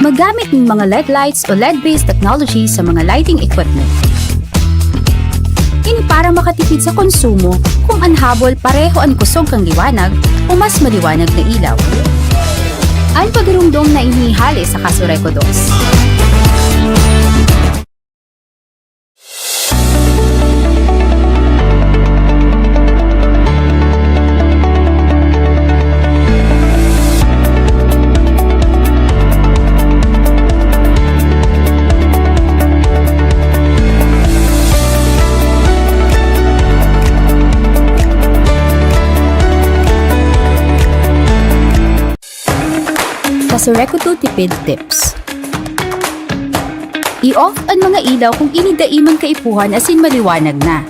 Magamit ng mga LED lights o LED-based technology sa mga lighting equipment. Ini para makatipid sa konsumo kung anhabol pareho ang kusog kang liwanag o mas maliwanag na ilaw. Ang pagrumdom na inihali sa Kasureco 2. Kasureco 2 tipid tips. I-off ang mga ilaw kung inidaiman kaipuhan asin maliwanag na.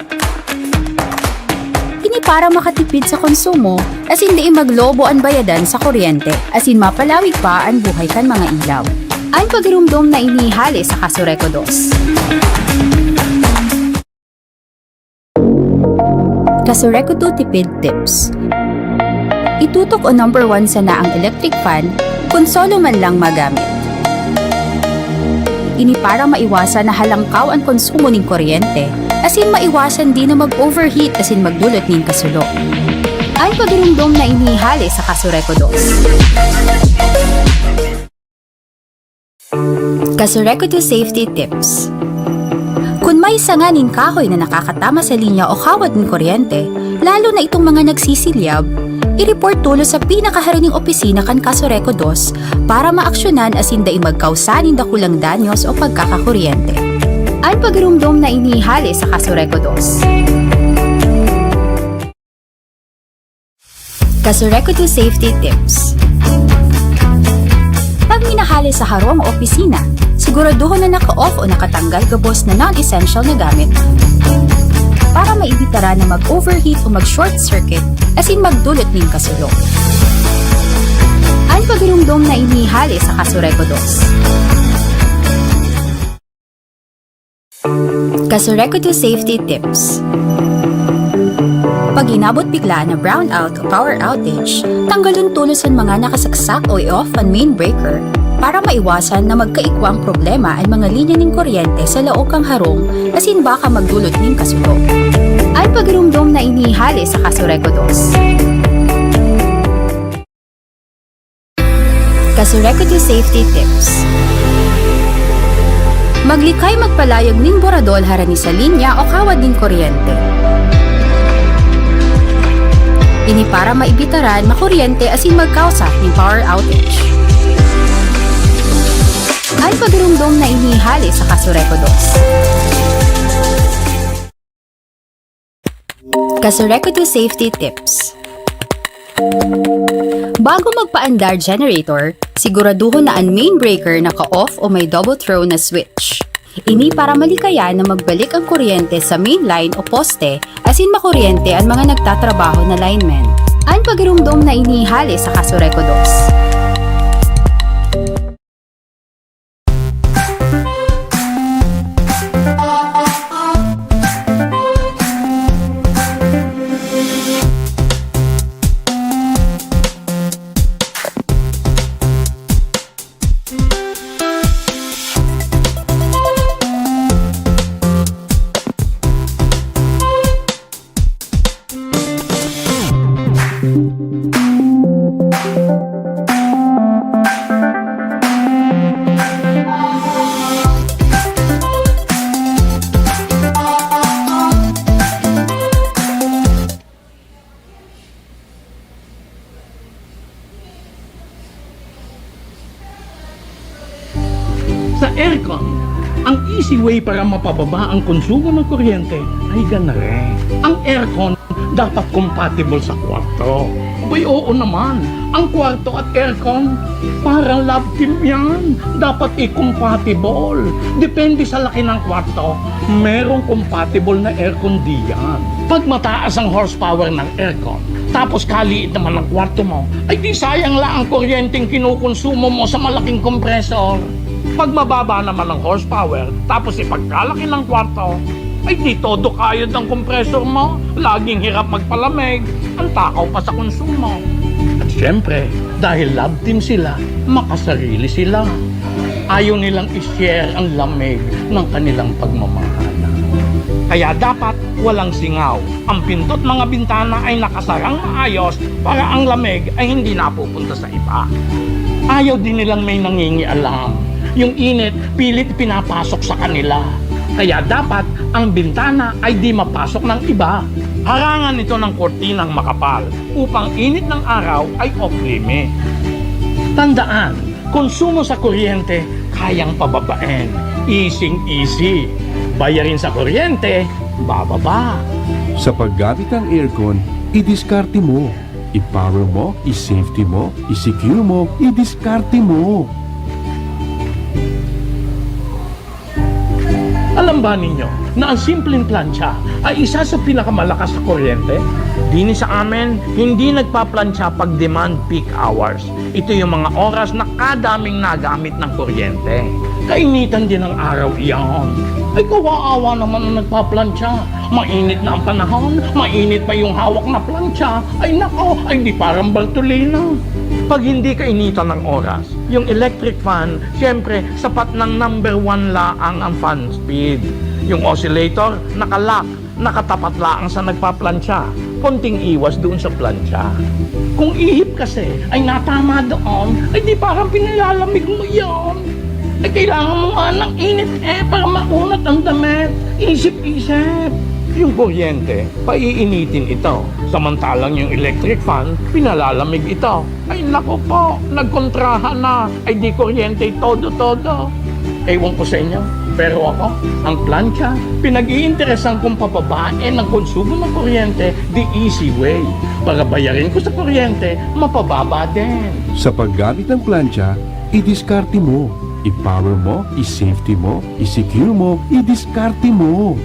Ini para makatipid sa konsumo asin di maglobo ang bayadan sa kuryente asin mapalawig pa ang buhay kan mga ilaw. Ang pagrumdom na inihali sa Kasureco 2. Kasureco 2 tipid tips. Itutok o number 1 sa naang electric fan kung solo man lang magamit. Ini para maiwasan na halangkaw ang konsumo ng kuryente, asin maiwasan din na mag-overheat asin magdulot ng kasulo. Ang pagrumdom na inihali sa Kasureco 2. Kasureco 2 safety tips. Kung may sanganing kahoy na nakakatama sa linya o kawad ng kuryente, lalo na itong mga nagsisilyab, i-report tulo sa pinakaharining opisina kan Kasureco 2 para maaksyonan asin dai magkausanin dakulang danyos o pagkakakuryente. Ang pagrumdom na inihali sa Kasureco 2. Kasureco 2 safety tips. Pag minahali sa harong o opisina, siguraduhin na naka-off o nakatanggal gabos na non-essential na gamit para maibitara na mag-overheat o mag-short circuit asin magdulot ng kasulo. Ang pagrumdom na inihali sa Kasureco 2. Kasureco 2 safety tips. Pag inabot bigla na brownout o power outage, tanggalon tulos ang mga nakasaksak o i-off ang main breaker para maiwasan na magkaikwang problema ang mga linya ng kuryente sa laok kang harong asin baka magdulot ng kasulo. Ang pagrumdom na inihali sa Kasureco 2. Kasureco 2 safety tips. Maglikay magpalayag ng boradol harani sa linya o kawad ng kuryente. Ini para maibitaran makuryente asin magkausa ng power outage. Ang pagrumdom na inihali sa Kasureco 2. Kasureco 2 safety tips. Bago magpaandar generator, siguraduhin na ang main breaker naka-off o may double throw na switch. Ini para malikayan na magbalik ang kuryente sa main line o poste asin makuryente ang mga nagtatrabaho na linemen. Ang pagrumdom na inihali sa Kasureco 2. Sa aircon, ang easy way para mapababa ang konsumo ng kuryente ay ganare. Ang aircon dapat compatible sa kwarto. Abay, oo naman. Ang kwarto at aircon, parang love team yan. Dapat i-compatible. Depende sa laki ng kwarto, merong compatible na aircon diyan. Pag mataas ang horsepower ng aircon, tapos kaliit naman ang kwarto mo, ay di sayang lang ang kuryenteng kinukonsumo mo sa malaking kompresor. Pag mababa naman ang horsepower, tapos ipagkalaki ng kwarto, ay di todo kayod ang kompresor mo. Laging hirap magpalamig, ang takaw pa sa konsumo. At Siyempre, dahil love team sila, makasarili sila. Ayaw nilang i-share ang lamig ng kanilang pagmamahala. Kaya dapat walang singaw. Ang pintot mga bintana ay nakasarang maayos para ang lamig ay hindi napupunta sa iba. Ayaw din nilang may nangingialam. Yung init, pilit pinapasok sa kanila. Kaya dapat ang bintana ay di mapasok ng iba. Harangan ito ng kortinang makapal upang init ng araw ay off-limit. Tandaan, konsumo sa kuryente kayang pababain. Easy. Bayarin sa kuryente, bababa. Sa paggamit ng aircon, i-diskarte mo. I-power mo, i-safety mo, i-secure mo, i-diskarte mo. Alam ba ninyo na ang simpleng plancha ay isa sa pinakamalakas sa kuryente? Dini sa amin, hindi nagpaplansya pag demand peak hours. Ito yung mga oras na kadaming nagamit ng kuryente. Kainitan din ng araw iyan. Ay kawawa naman ang nagpaplansya. Mainit na ang panahon, mainit pa yung hawak na plancha. Ay nako, ay di parang Bartolina. Pag hindi kainitan ng oras, yung electric fan, siyempre, sapat ng number 1 laang ang fan speed. Yung oscillator, nakalock, nakatapat laang sa nagpaplansya. Konting iwas doon sa plansya. Kung ihip kasi ay natama doon, ay di parang pinalalamig mo yan. Ay kailangan mo nga ng init para maunat ang damit. Isip-isip. Yung kuryente, paiinitin ito. Samantalang yung electric fan, pinalalamig ito. Ay nako po, nagkontrahan na. Ay di kuryente, todo-todo. Ewan ko sa inyo, pero ako, ang plancha, pinag-iinteresan kong papabain ng konsumo ng kuryente the easy way. Para bayarin ko sa kuryente, mapababa din. Sa paggamit ng plancha, i-diskarte mo. I-power mo, i-safety mo, i-secure mo, i-diskarte mo.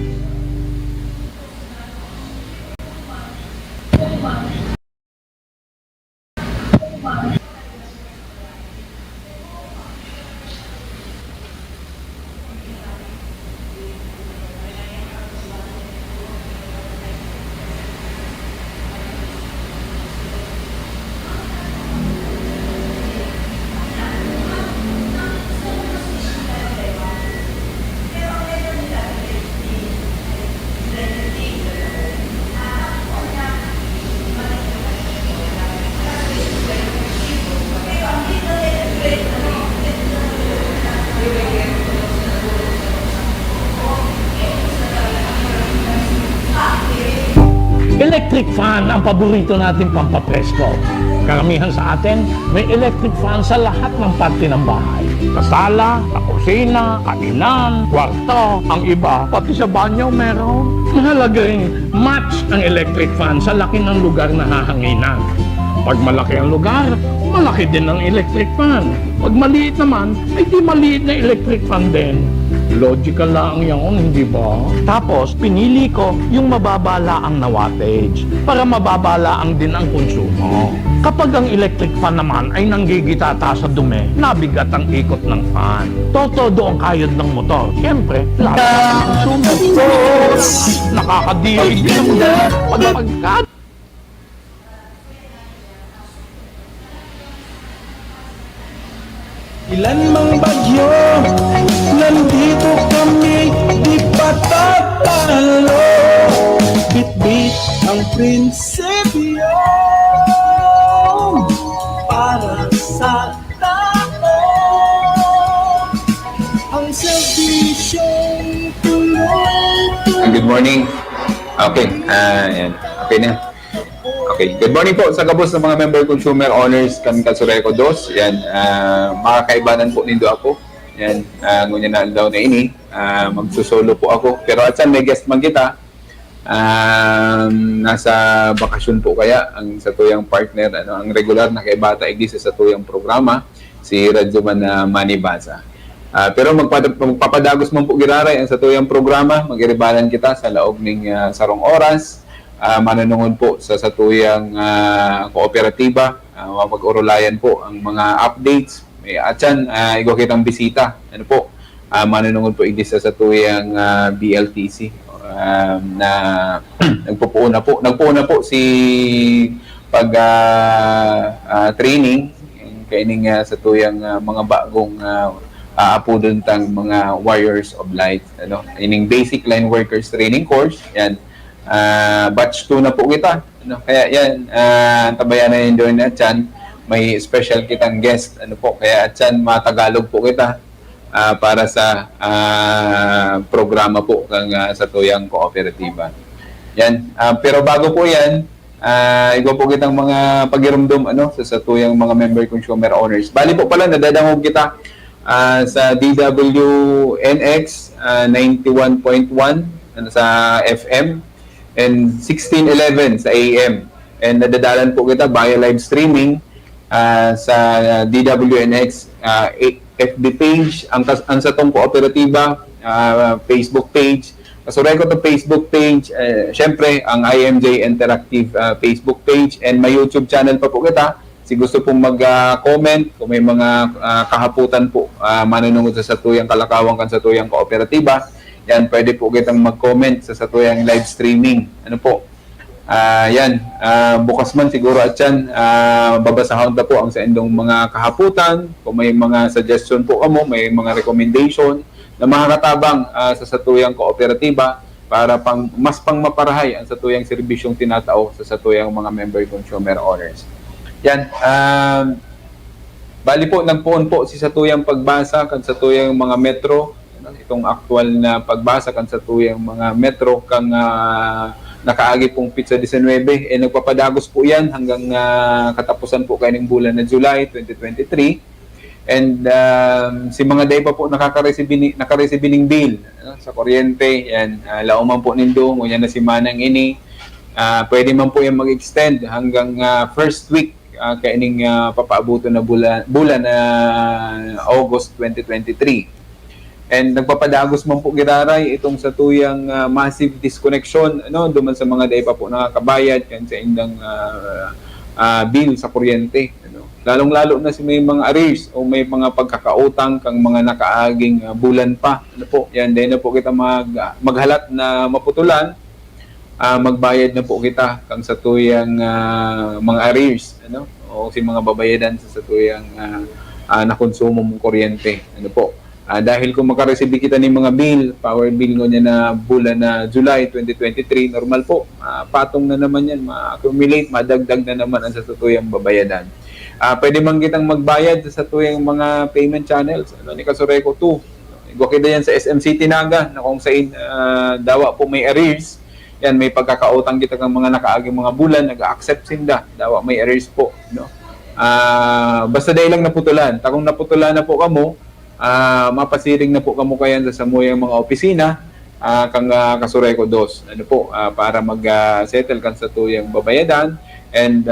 Electric fan ang paborito natin pampapresko. Karamihan sa atin, may electric fan sa lahat ng parte ng bahay. Sa sala, sa kusina, kainan, kwarto, ang iba, pati sa banyo meron. Mahalaga rin, match ang electric fan sa laki ng lugar na hahanginan. Pag malaki ang lugar, malaki din ang electric fan. Pag maliit naman, ay di maliit na electric fan din. Logical lang yan, hindi ba? Tapos, pinili ko yung mababala ang na wattage para mababala ang din ang konsumo. Kapag ang electric fan naman ay nanggigitata sa dumi, nabigat ang ikot ng fan. Todo ang kayod ng motor. Siyempre, lalo ang konsumo. Nakakadiri din ang pagkat. Ilan mang bagyo, nandito kami, di patatalo. Bit-bit ang prinsipyo para sa tao. Ang serbisyong tuloy-tuloy. Good morning. Okay, yan. Okay na. Okay, good morning po sa kabos ng mga member consumer owners kan Katsureko Dos. Yan, mga kaibanan po nindo ako. Yan, ngunya na daw na ini. Magsusolo po ako. Pero at saan may guest man kita. Nasa bakasyon po kaya ang sa tuyang partner, ang regular na kaibata igdi sa tuyang programa, si Radyoman Manibasa. Pero magpapadagos man po giraray ang sa tuyang programa, magiribalan kita sa laog ning sarong oras. Mananungon po sa satuyang kooperatiba, mapag-urulayan po ang mga updates. May atyan, igo kitang bisita. Ano po, mananungon po igdi sa satuyang BLTC na nagpuuna po si training kaining sa tuyang mga bagong aapudon tang mga Warriors of Light, ano, ining basic line workers training course. Yan, batch 2 na po kita, ano, kaya yan, tabayan na yun doon na Chan, may special kitang guest, ano po, kaya Chan, matagalog po kita para sa programa po ng sa tuyang kooperatiba. Yan, pero bago po yan, igo po kitang mga pagirumdum, ano, sa tuyang mga member consumer owners. Bali po pala, nadadangog kita sa DWNX 91.1 sa FM and 1611 sa AM. And nadadalan po kita via live streaming sa DWNX FB page, ang sa tong kooperatiba, Facebook page. Kasuray ko to Facebook page, syempre ang IMJ Interactive Facebook page, and may YouTube channel pa po kita. Si gusto pong mag-comment kung may mga kahaputan po manunungod sa Satuyang Kalakawan kan Satuyang Kooperatiba, yan, pwede po kitang mag-comment sa Satuyang live streaming. Ano po? Yan, bukas man siguro at yan, babasahon na po ang sa indong mga kahaputan. Kung may mga suggestion po kamo, may mga recommendation na makakatabang sa Satuyang Kooperatiba para mas pangmaparahay ang Satuyang serbisyong tinatao sa Satuyang mga member consumer owners. Yan, bali po, nagpuon po si Satuyang pagbasa kan Satuyang mga metro, itong aktual na pagbasa kan Satuyang mga metro kang nakaagi pong pizza 19, nagpapadagos po yan hanggang katapusan po kayo ng bulan na July 2023. And si mga day pa po nakareceive bill sa kuryente, yan, lauman po nindo, ngunyan na si Manang ini, pwede man po yung mag-extend hanggang first week kaining papaabuto na bulan na August 2023. And nagpapadagos man po giraray itong Satuyang massive disconnection, ano, duman sa mga day pa po nakakabayad kan sa indang bill sa kuryente, ano. Lalong-lalo na si may mga arrears o may mga pagkakautang kang mga nakaaging bulan pa, ano po. Yan, din na po kita maghalat na maputulan, magbayad na po kita kang Satuyang mga arrears, ano, o si mga babayadan sa Satuyang nakonsumo mong kuryente, ano po. Dahil kung makareceive kita ng mga bill, power bill ngo niya na bulan na July 2023, normal po, patong na naman yan, ma-accumulate, madagdag na naman ang sa Satuyang babayadan. Pwede man kitang magbayad sa Satuyang mga payment channels, ano, ni Kasureco 2. Igwakida yan sa SMC Tinaga, na kung saan dawa po may arrears, yan, may pagkakautang kita ng mga nakaaging mga bulan, nag-accept sinda, dawa may arrears po, no? Basta dahil lang naputulan, takong naputulan na po kamo, mapasiring na po kamo kayan sa samuyang mga opisina kang Kasureco 2, ano po, para mag-settle kan sa tuyang babayadan. And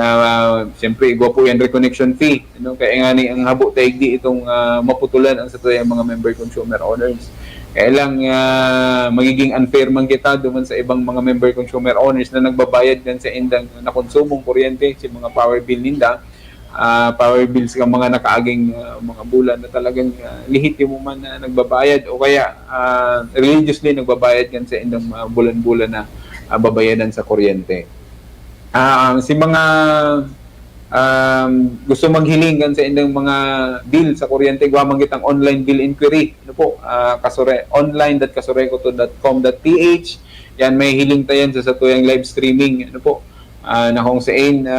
siyempre igwa po yan reconnection fee, ano, kaya nga ni ang habo taigdi itong maputulan ang sa tuyang mga member consumer owners. Kaya lang magiging unfair man kita duman sa ibang mga member consumer owners na nagbabayad gan sa indang nakonsumong kuryente, si mga power bill ninda, power bills ng mga nakaaging mga bulan na talagang lehitimo man na nagbabayad o kaya religiously nagbabayad yan sa indang bulan-bulan na babayadan sa kuryente. Si mga gusto maghiling gan sa indang mga bill sa kuryente, guwamang kitang online bill inquiry, ano po, online.kasureco2.com.ph. Yan, may hiling tayan sa Satuyang live streaming, ano po, na kung saan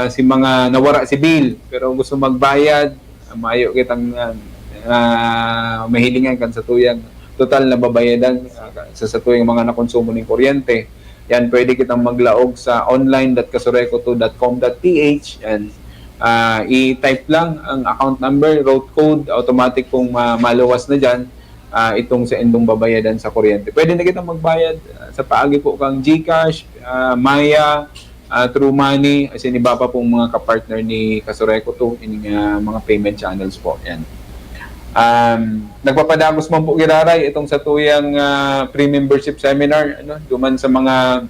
si mga nawara si bill pero gusto magbayad, maayo kitang mahilingan kan sa tuyang total na babayadan sa Satuyang mga nakonsumo ng kuryente. Yan, pwede kitang maglaog sa online.kasureco2.com.ph. Yan, i-type lang ang account number, route code, automatic pong maluwas na dyan itong sa indong babayadan sa kuryente. Pwede na kitang magbayad sa paagi po kang GCash, Maya, True Money, as in iba pa pong mga kapartner ni Kasureco 2 in mga payment channels po. Yan. Nagpapadagos man po giraray itong Satuyang pre-membership seminar, ano, duman sa mga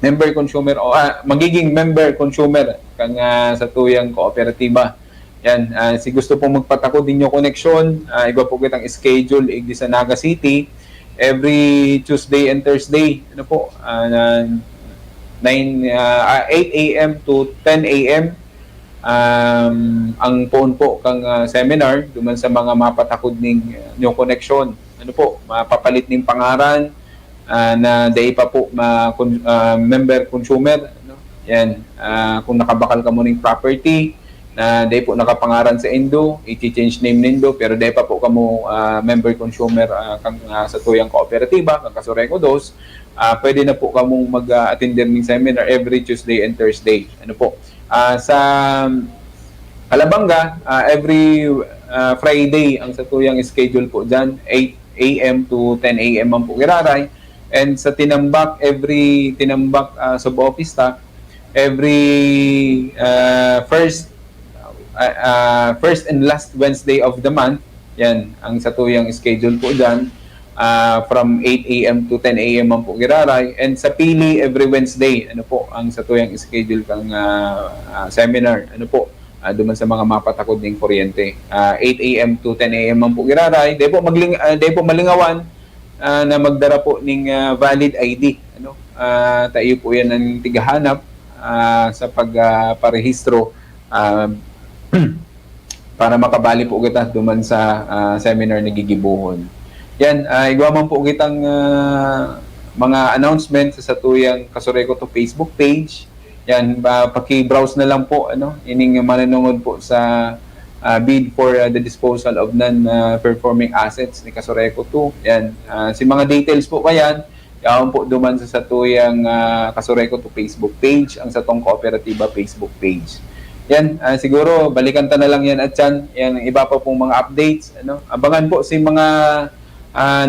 member consumer o magiging member consumer kang Satuyang Kooperatiba. Yan, si gusto pong magpatako din yung connection, iba po kitang schedule igdi sa Naga City every Tuesday and Thursday, ano po, 8 a.m. to 10 a.m. Ang poon po kang seminar duman sa mga mapatakod ning new connection. Ano po, mapapalit ning pangaran na day pa po member consumer, ano? Yan, kung nakabakal ka mo ning property na day po nakapangaran sa Indo, i-change name nindo pero day pa po kamo member consumer kang sa tuyang kooperatiba kang Kasureco Dos, pwede na po kamong mag-attend ng seminar every Tuesday and Thursday. Ano po? Sa Alabanga, every Friday ang sa tuyang schedule po dyan, 8 a.m. to 10 a.m. ang po giraray. And sa Tinambak, every Tinambak sub-office staff, every first and last Wednesday of the month, yan, ang sa tuyang schedule po dyan, from 8 a.m. to 10 a.m. ang po giraray. And sa Pili, every Wednesday, ano po, ang sa tuyang schedule kang seminar, ano po, duman sa mga mapatakod ng kuryente. 8 a.m. to 10 a.m. ang po giraray. Di po malingawan na magdara po ng valid ID. Ano? Tayo po yan ang tigahanap sa pagparehistro para makabali po kita duman sa seminar na gigibuhon. Yan, igawa man po kitang mga announcements sa tuyang Kasureco to Facebook page. Yan, paki-browse na lang po, ano, ining mananungod po sa bid for the disposal of non-performing assets ni Kasureco 2. Yan, si mga details po kayan, yaon po duman sa tuyang Kasureco 2 Facebook page, ang sa tong kooperatiba Facebook page. Yan, siguro balikan ta na lang yan at yan, iba pa pong mga updates, ano. Abangan po si mga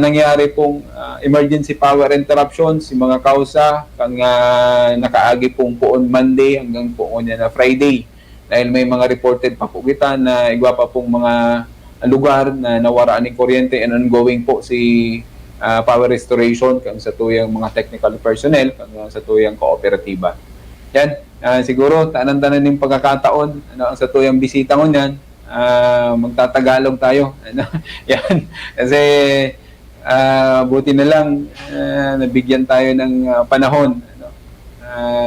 nangyari pong emergency power interruptions, si mga kausa kang nakaagi pong poon Monday hanggang poon na Friday. Dahil may mga reported pa po kita na igwa pa pong mga lugar na nawaraan ng kuryente and ongoing po si power restoration kang sa tuyang mga technical personnel kang sa tuyang kooperatiba. Yan, siguro tanan-tanan ng pagkakataon, ano, sa tuyang bisita ko niyan, magtatagalog tayo, ano. Yan, kasi buti na lang nabigyan tayo ng panahon, ano,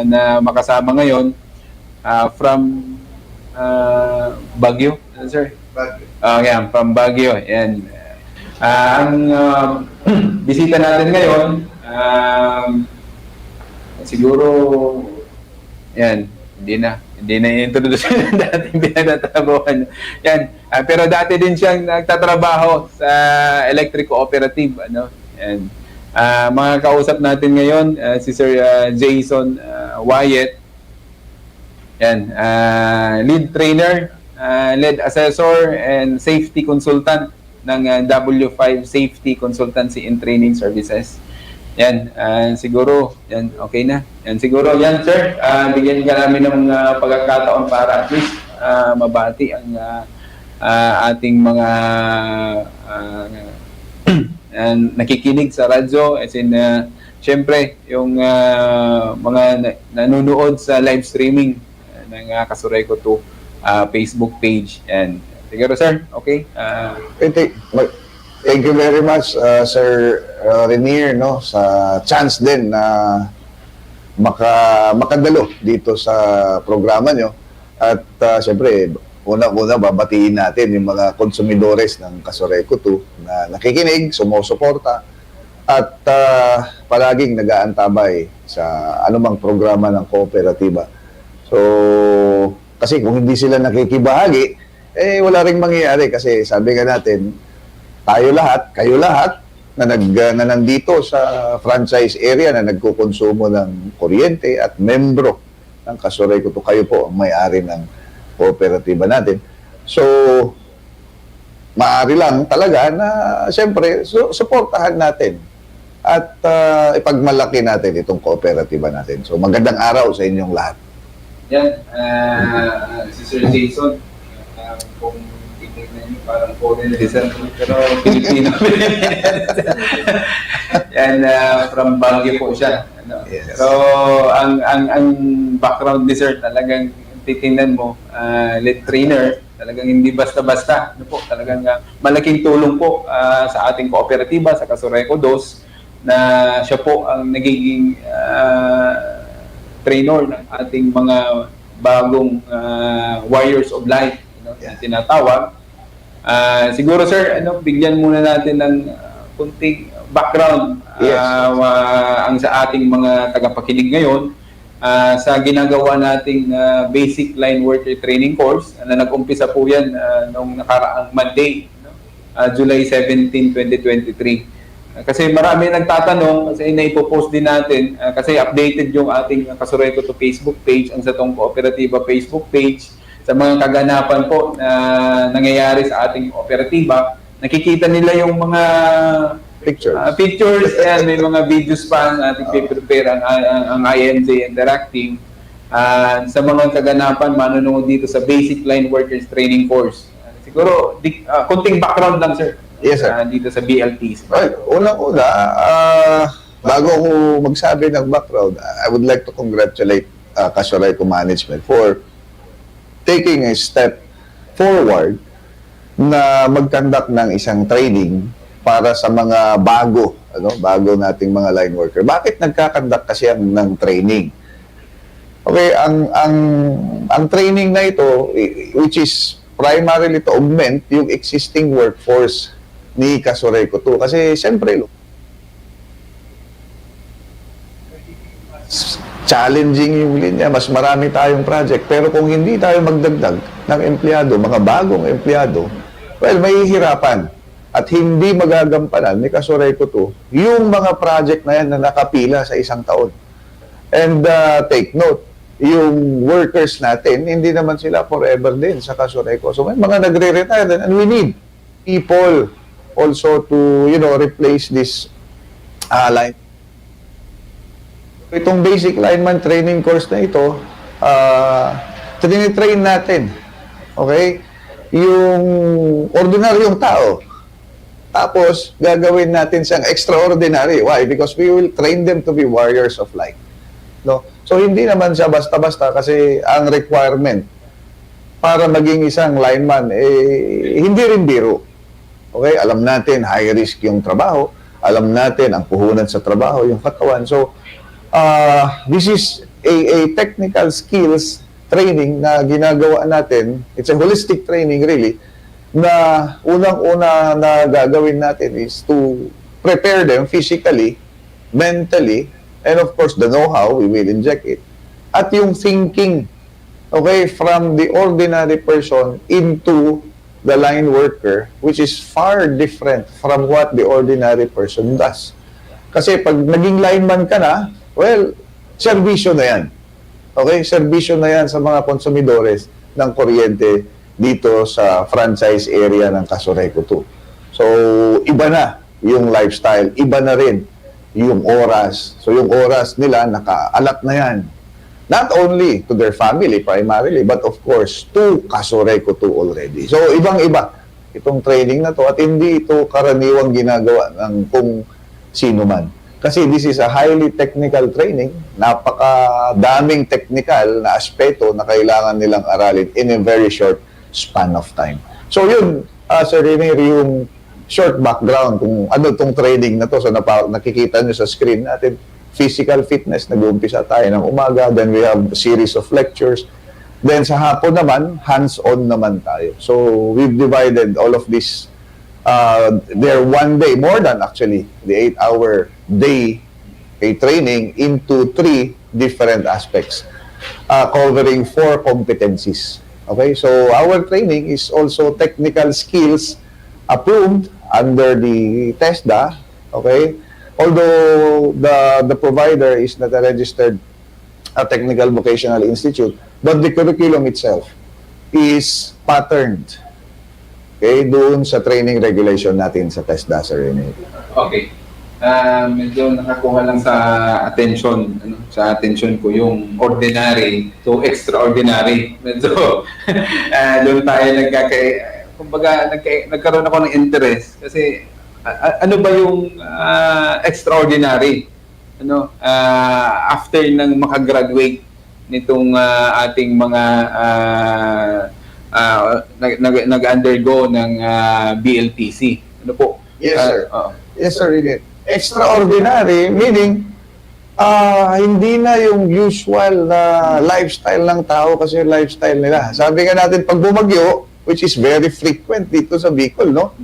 na makasama ngayon from Baguio, ano, sir? Baguio. Yan, from Baguio. Yan. Ang bisita natin ngayon, siguro yan, hindi na i-introduce yung dating pinagtatrabahoan. Yan. Pero dati din siyang nagtatrabaho sa electric cooperative. Ano? Yan. Mga kausap natin ngayon, si Sir Jason Wyatt. Yan. Lead trainer, lead assessor, and safety consultant ng W5 Safety Consultancy and Training Services. Yan, siguro, yan, okay na. Yan, siguro, yan, sir, bigyan ka namin ng pagkakataon para at least mabati ang ating mga nakikinig sa radyo. As in, syempre, yung mga nanonood sa live streaming ng Kasureco 2 Facebook page. Yan. Siguro, sir, okay? Thank you very much, Sir Renier, no, sa chance din na makadalo dito sa programa nyo. At siyempre, una-una babatiin natin yung mga konsumidores ng Kasureco 2 na nakikinig, sumusuporta, at palaging nag-aantabay sa anumang programa ng kooperatiba. So, kasi kung hindi sila nakikibahagi, wala ring mangyayari kasi sabi nga natin, tayo lahat, kayo lahat, na nandito sa franchise area na nagkukonsumo ng kuryente at membro ng Kasureco 2, kayo po ang may-ari ng kooperatiba natin. So, maaari lang talaga na, siyempre, suportahan natin at ipagmalaki natin itong kooperatiba natin. So, magandang araw sa inyong lahat. Yan, si Sir Jason, kung tignan niyo parang foreign citizen, pero Pilipino. Yan, from Baguio po siya. Ano? Yes. Pero ang background ni Sir, talagang titingnan mo, lead trainer, talagang hindi basta-basta. Ano po, talagang malaking tulong po sa ating kooperatiba, sa Kasureco 2, na siya po ang nagiging trainer ng ating mga bagong warriors of life, na tinatawag. Siguro sir, bigyan muna natin ng kunting background Yes. ang sa ating mga tagapakinig ngayon sa ginagawa nating basic line worker training course na nag-umpisa po yan noong nakaraang Monday, July 17, 2023. Kasi marami nagtatanong, kasi naipopost din natin, kasi updated yung ating Kasureko to Facebook page, ang Satong Kooperatiba Facebook page, sa mga kaganapan po na nangyayari sa ating kooperatiba. Nakikita nila yung mga Pictures. pictures, yan, may mga videos pa ang ating prepare ang INJ Interactive. Sa mga kaganapan, manonood dito sa Basic Line Workers Training Course. Siguro, kunting background lang, sir. Yes, sir. Dito sa BLTs. Well, unang-una, bago ako magsabi ng background, I would like to congratulate Kasureko Management for taking a step forward na mag-conduct ng isang training para sa mga bago nating mga line worker. Bakit nagka-conduct kasi ng training? Okay, ang training na ito, which is primarily to augment yung existing workforce ni Kasureko 2. Kasi siyempre, challenging yung linya, mas marami tayong project. Pero kung hindi tayo magdagdag ng empleyado, mga bagong empleyado, well, mahihirapan at hindi magagampanan ni Kasureko 2 yung mga project na yan na nakapila sa isang taon. And take note, yung workers natin, hindi naman sila forever din sa Kasureko. So may mga nagre-retire din, and we need people also to, replace this line. Itong basic lineman training course na ito, trinitrain natin, okay, yung ordinaryong tao. Tapos, gagawin natin siyang extraordinary. Why? Because we will train them to be warriors of light. No? So, hindi naman siya basta-basta kasi ang requirement para maging isang lineman, hindi rin biro. Okay? Alam natin, high risk yung trabaho. Alam natin, ang puhunan sa trabaho, yung katawan. So, this is a technical skills training na ginagawa natin. It's a holistic training really, na unang-una na gagawin natin is to prepare them physically, mentally, and of course, the know-how, we will inject it. At yung thinking, okay, from the ordinary person into the line worker, which is far different from what the ordinary person does. Kasi pag naging lineman ka na, well, serbisyo na yan. Okay? Serbisyo na yan sa mga konsumidores ng kuryente dito sa franchise area ng Kasureko 2. So, iba na yung lifestyle. Iba na rin yung oras. So, yung oras nila, nakaalat na yan. Not only to their family primarily, but of course, to Kasureko 2 already. So, ibang-iba itong training na to at hindi ito karaniwang ginagawa ng kung sino man. Kasi this is a highly technical training, napakadaming technical na aspeto na kailangan nilang aralin in a very short span of time. So yun, Sir Rene, yung short background kung ano itong training na to. So nakikita nyo sa screen natin, physical fitness, nag-uumpisa tayo ng umaga, then we have a series of lectures. Then sa hapon naman, hands-on naman tayo. So we've divided all of this, their one day, more than actually the 8-hour day a training into 3 different aspects, covering 4 competencies. Okay, so our training is also technical skills approved under the TESDA. Okay, although the provider is not a registered technical vocational institute, but the curriculum itself is patterned, okay, doon sa training regulation natin sa TESDA, Sir Rene. Okay. Medyo nakakuha lang sa attention ko yung ordinary to extraordinary. Medyo doon tayo nagkaroon ako ng interest kasi ano ba yung extraordinary after nang makagraduate nitong ating mga nag-undergo ng BLTC. Ano po? Yes, sir. Yes, sir. Extraordinary, meaning hindi na yung usual na lifestyle ng tao kasi yung lifestyle nila. Sabi nga natin, pag bumagyo, which is very frequent dito sa Bicol, no?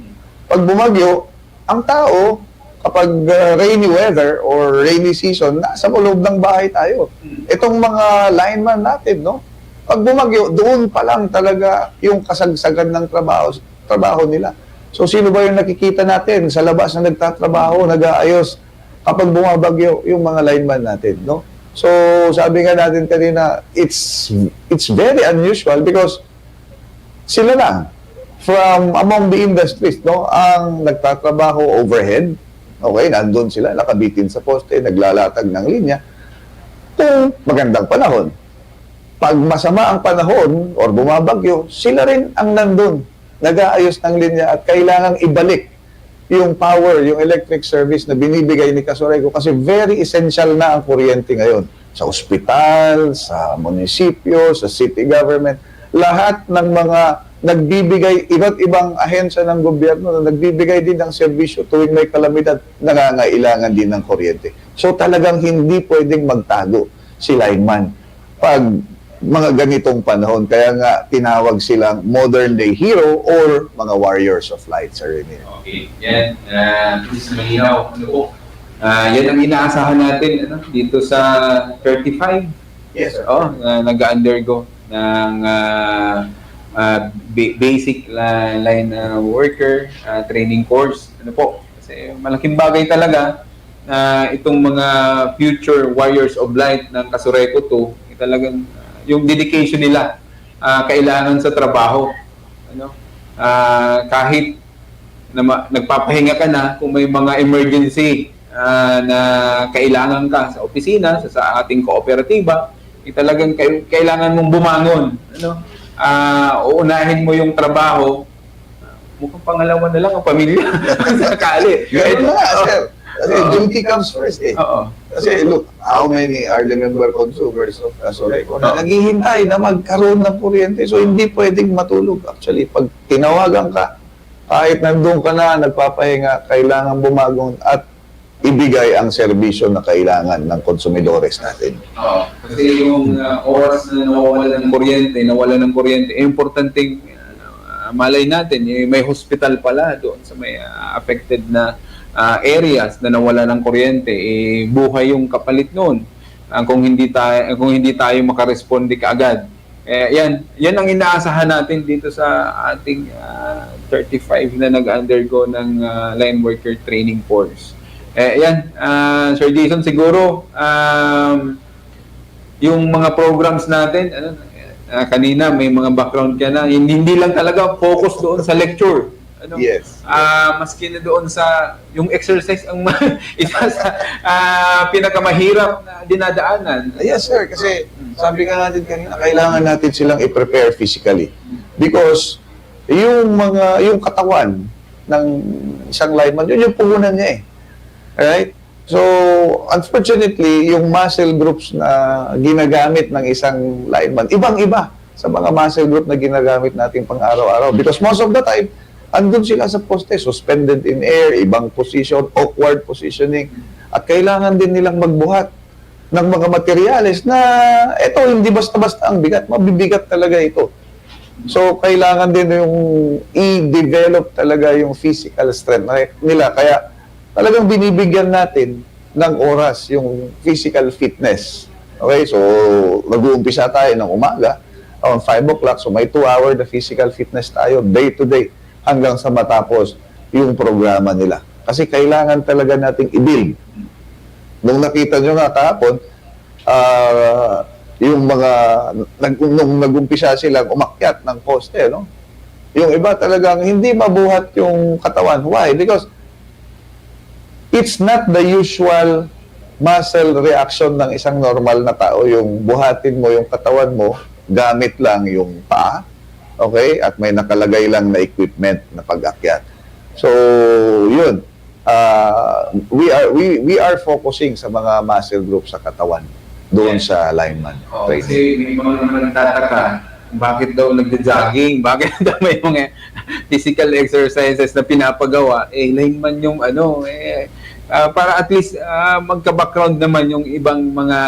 Pag bumagyo, ang tao, kapag rainy weather or rainy season, nasa loob ng bahay tayo. Itong mga lineman natin, no? Pag bumagyo, doon pa lang talaga yung kasagsagan ng trabaho nila. So, sino ba yung nakikita natin sa labas na nagtatrabaho, nag-aayos kapag bumabagyo yung mga lineman natin, no? So, sabi nga natin kanina, it's very unusual because sila na from among the industries, no, ang nagtatrabaho overhead. Okay, nandun sila, nakabitin sa poste, naglalatag ng linya. Kung magandang panahon. Pag masama ang panahon or bumabagyo, sila rin ang nandun, nag-aayos ng linya at kailangang ibalik yung power, yung electric service na binibigay ni Casoreco kasi very essential na ang kuryente ngayon. Sa ospital, sa munisipyo, sa city government, lahat ng mga nagbibigay, iba't ibang ahensya ng gobyerno na nagbibigay din ng serbisyo tuwing may kalamidad, nangangailangan din ng kuryente. So talagang hindi pwedeng magtago si lineman pag mga ganitong panahon. Kaya nga tinawag silang modern day hero or mga warriors of light, Sir Rene. Okay, yan. Please malinaw. Ano po? Yan ang inaasahan natin dito sa 35. Yes, sir. Nag-undergo ng basic line worker training course. Ano po? Kasi malaking bagay talaga itong mga future warriors of light ng Casoreco 2, talagang yung dedication nila kailangan sa trabaho. Ano? Kahit na nagpapahinga ka na, kung may mga emergency na kailangan ka sa opisina, sa ating kooperatiba, talagang kailangan mong bumangon. Ano? Uunahin mo yung trabaho, mukhang pangalawa na lang ang pamilya. Sakali. Ganun na, sir. Kasi duty comes first eh. Oo. Kasi look, how many are the member consumers of Casoreco na naghihintay na magkaroon ng kuryente. So hindi pwedeng matulog. Actually, pag tinawagan ka, kahit nandun ka na, nagpapahinga, kailangan bumagon at ibigay ang serbisyo na kailangan ng konsumidores natin. Oo. Kasi yung oras na nawawala ng kuryente, importanteng malay natin, may hospital pala doon sa may affected na areas na nawala ng kuryente, buhay yung kapalit noon. Kung hindi tayo makaresponde kaagad. Yan ang inaasahan natin dito sa ating 35 na nag-undergo ng line worker training course. Sir Jason, siguro yung mga programs natin, kanina may mga background ka na, hindi lang talaga focus doon sa lecture. Ano? Yes. Maski na doon sa yung exercise ang isa sa pinakamahirap na dinadaanan. Yes, sir. Kasi sabi nga natin kanina, kailangan natin silang i-prepare physically. Because yung katawan ng isang lineman, yun yung puhunan niya eh. Alright? So, unfortunately, yung muscle groups na ginagamit ng isang lineman, ibang-iba sa mga muscle group na ginagamit natin pang araw-araw. Because most of the time, andun sila sa poste, suspended in air, ibang position, awkward positioning. At kailangan din nilang magbuhat ng mga materyales na ito, hindi basta-basta ang bigat, mabibigat talaga ito. So, kailangan din yung i-develop talaga yung physical strength nila. Kaya, talagang binibigyan natin ng oras yung physical fitness. Okay, so mag-uumpisa tayo ng umaga, around 5 o'clock, so may 2 hour na physical fitness tayo, day to day, hanggang sa matapos yung programa nila. Kasi kailangan talaga nating i-build. Nung nakita nyo nga kahapon, yung mga, nung nag-umpisa silang umakyat ng poste, no? Yung iba talagang hindi mabuhat yung katawan. Why? Because it's not the usual muscle reaction ng isang normal na tao. Yung buhatin mo yung katawan mo, gamit lang yung paa, okay? At may nakalagay lang na equipment na pag-akyat. So, yun. We are focusing sa mga muscle groups sa katawan doon sa lineman. Kasi may mga naman nagtataka, bakit daw nagja-jogging? Bakit daw may mga physical exercises na pinapagawa? Lineman yung para at least magka-background naman yung ibang mga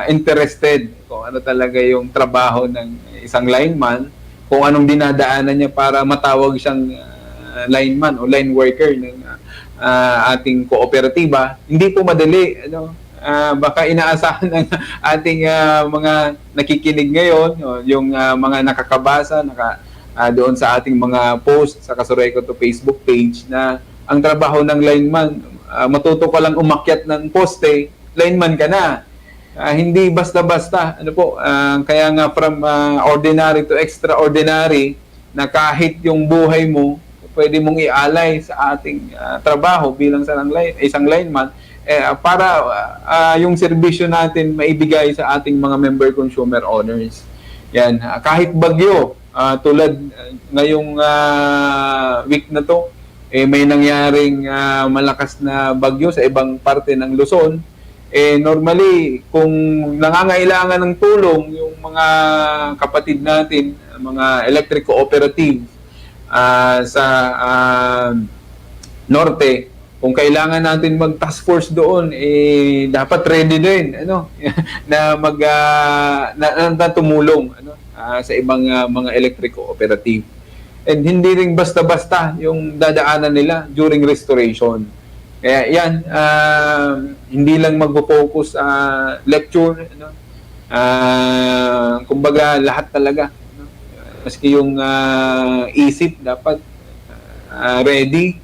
interested kung ano talaga yung trabaho ng isang lineman, kung anong dinadaanan niya para matawag siyang lineman o line worker ng ating kooperatiba. Hindi po madali, ano. Baka inaasahan ng ating mga nakikinig ngayon, yung mga nakakabasa, doon sa ating mga post sa Kasureco to Facebook page na ang trabaho ng lineman, matuto ka lang umakyat ng poste, lineman ka na. Hindi basta-basta. Ano po, kaya nga from ordinary to extraordinary, na kahit yung buhay mo, pwede mong ialay sa ating trabaho bilang isang lineman, para yung serbisyo natin maibigay sa ating mga member consumer owners. Yan, kahit bagyo, tulad ngayong week na to, may nangyaring malakas na bagyo sa ibang parte ng Luzon. Normally, kung nangangailangan ng tulong yung mga kapatid natin, mga electric cooperative sa norte, kung kailangan natin mag-task force doon, dapat ready din, ano, na tumulong, ano, sa ibang mga electric cooperative. And hindi rin basta-basta yung dadaanan nila during restoration. Kaya yan, hindi lang magpo-focus lecture, ano, kumbaga lahat talaga, ano, maski yung isip dapat ready.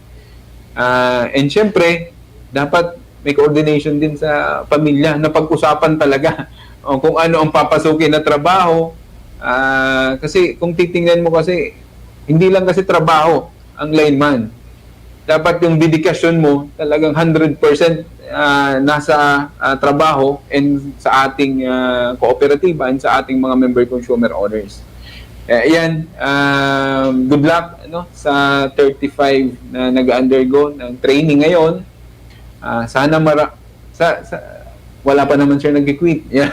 And syempre, dapat may coordination din sa pamilya na pag-usapan talaga kung ano ang papasukin na trabaho. Kasi kung titingnan mo kasi, hindi lang kasi trabaho ang lineman. Dapat yung dedikasyon mo talagang 100% nasa trabaho and sa ating kooperatiba and sa ating mga member consumer owners. Yan, good luck, ano, sa 35 na nag-undergo ng training ngayon. Sana wala pa naman siya nag-quit. Yan,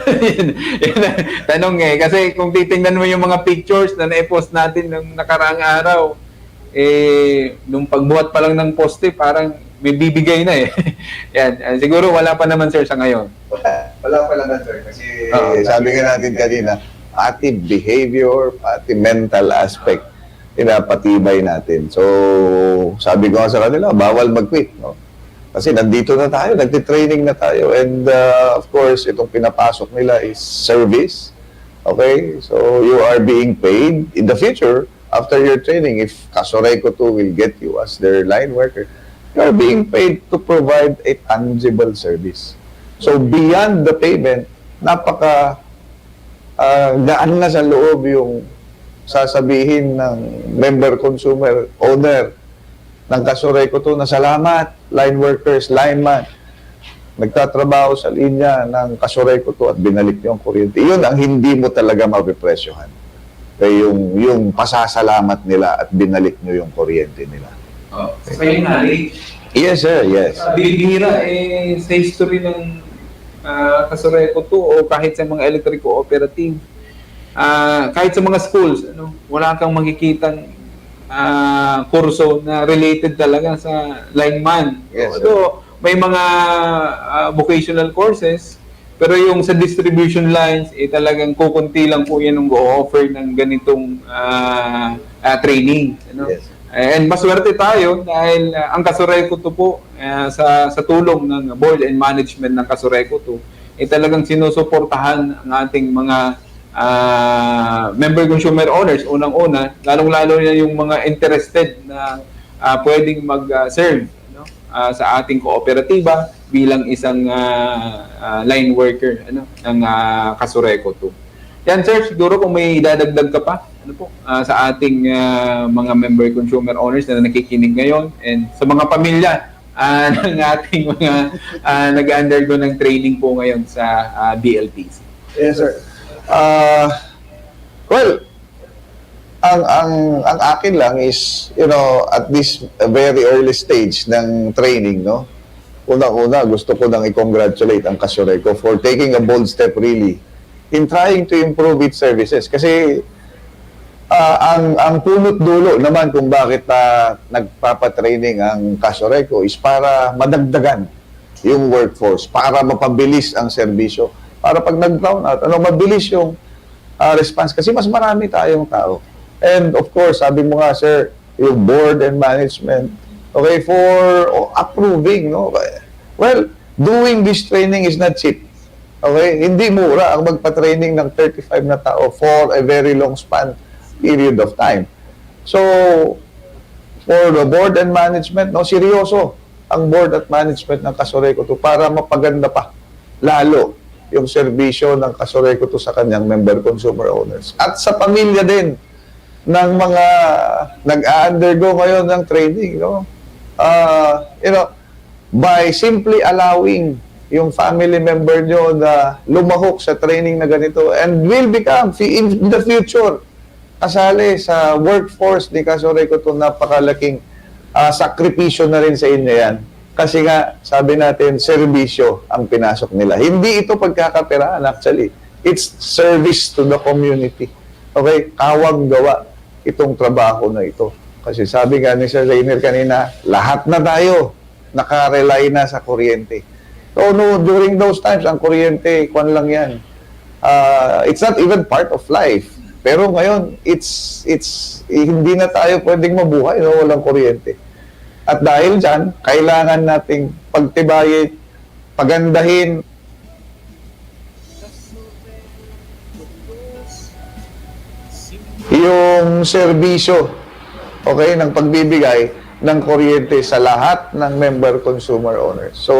tanong kasi kung titingnan mo yung mga pictures na na-post natin nung nakaraang araw, nung pagbuhat pa lang ng poste, parang may bibigay na Yan, siguro wala pa naman sir sa ngayon. Wala pa lang sir. Kasi sabi nga natin kanina, pati behavior, pati mental aspect, pinapatibay natin. So, sabi ko nga sa kanila, bawal mag-quit, no? Kasi nandito na tayo, nagtitraining na tayo. And of course, itong pinapasok nila is service. Okay? So, you are being paid in the future, after your training, if Kasureco 2 will get you as their line worker, you are being paid to provide a tangible service. So, beyond the payment, gaan na sa loob yung sasabihin ng member consumer owner ng Kasureco 2 na salamat, line workers, lineman, nagtatrabaho sa linya ng Kasureco 2 at binalik niyo ang kuryente. Yun ang hindi mo talaga mapipresyohan. Kaya yung pasasalamat nila at binalik niyo yung kuryente nila. Kayo na, Yes, sir. Yes. bibihira sa history ng Kasureco 2 o kahit sa mga electric cooperative, kahit sa mga schools, ano, wala kang makikitang kurso na related talaga sa lineman. Yes, Although may mga vocational courses, pero yung sa distribution lines, talagang kukunti lang po yan ang go-offer ng ganitong training. Ano? Yes. And maswerte tayo dahil ang Kasureco 2 po, sa tulong ng board and management ng Kasureco 2, talagang sinusuportahan ang ating mga member consumer owners, unang-una, lalong-lalo na yung mga interested na pwedeng mag-serve sa ating kooperatiba bilang isang line worker, ano, ng Kasureco 2. Yan sir, siguro kung may idadagdag ka pa, ano po, sa ating mga member consumer owners na nakikinig ngayon and sa mga pamilya ng ating mga nag-undergo ng training po ngayon sa BLPC. Yes, sir. Well, ang akin lang is, at this very early stage ng training, no? Una-una, gusto ko nang i-congratulate ang Kasureco for taking a bold step really in trying to improve its services. Kasi ang punot dulo naman kung bakit nagpapatraining ang Kasureco is para madagdagan yung workforce para mapabilis ang serbisyo. Para pag nag-brown out, mabilis yung response kasi mas marami tayong tao. And of course, sabi mo nga, sir, yung board and management, okay, for approving, no? Well, doing this training is not cheap. Okay? Hindi mura ang magpa-training ng 35 na tao for a very long span period of time. So, for the board and management, no, seryoso ang board at management ng Kasureco to para mapaganda pa lalo yung serbisyo ng Kasureco to sa kanyang member consumer owners. At sa pamilya din ng mga nag-undergo ngayon ng training, no? By simply allowing yung family member nyo na lumahok sa training na ganito and will become in the future kasali sa workforce ni Kasureco to, napakalaking sakripisyo na rin sa inyo yan. Kasi nga, sabi natin, serbisyo ang pinasok nila. Hindi ito pagkakapiraan actually. It's service to the community. Okay? Kawang gawa itong trabaho na ito. Kasi sabi nga ni Sir Rainer kanina, lahat na tayo nakarely na sa kuryente. So, no, during those times, ang kuryente, kwan lang yan. It's not even part of life. Pero ngayon, hindi na tayo pwedeng mabuhay, no, walang kuryente. At dahil dyan, kailangan nating pagtibayin, pagandahin, yung serbisyo, okay, ng pagbibigay ng kuryente sa lahat ng member consumer owners. So,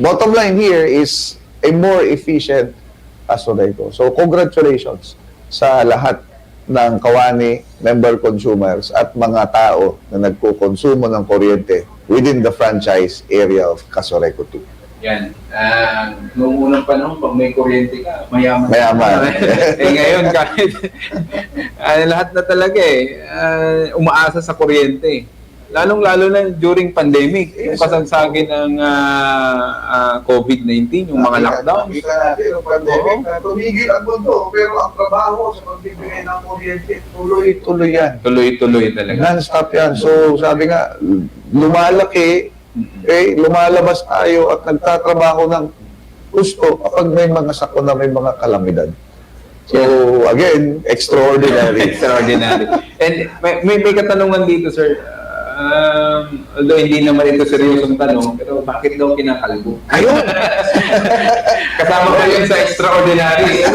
bottom line here is a more efficient Kasureco. So, congratulations sa lahat ng kawani, member consumers at mga tao na nagkukonsumo ng kuryente within the franchise area of Kasureco 2. Yan. Noong unang panahon, pag may kuryente ka, mayaman. Mayaman. Ngayon, kahit lahat na talaga umaasa sa kuryente. Lalong-lalo na during pandemic, yung kasagsagin ng COVID-19, yung mga lockdown. Gusto natin, yung pandemic, tumigil ang mundo, pero ang trabaho sa pagbibigay ng kuryente, tuloy-tuloy yan. Tuloy-tuloy talaga. Non-stop yan. So, sabi nga, lumalaki, lumalabas tayo at nagtatrabaho ng gusto kapag may mga sakuna, may mga kalamidad. So, again, extraordinary. Extraordinary. And may katanungan dito, sir. Although hindi naman ito seryosong tanong, pero bakit daw kinakalbo? Ayun! Kasama pa yun sa extraordinary.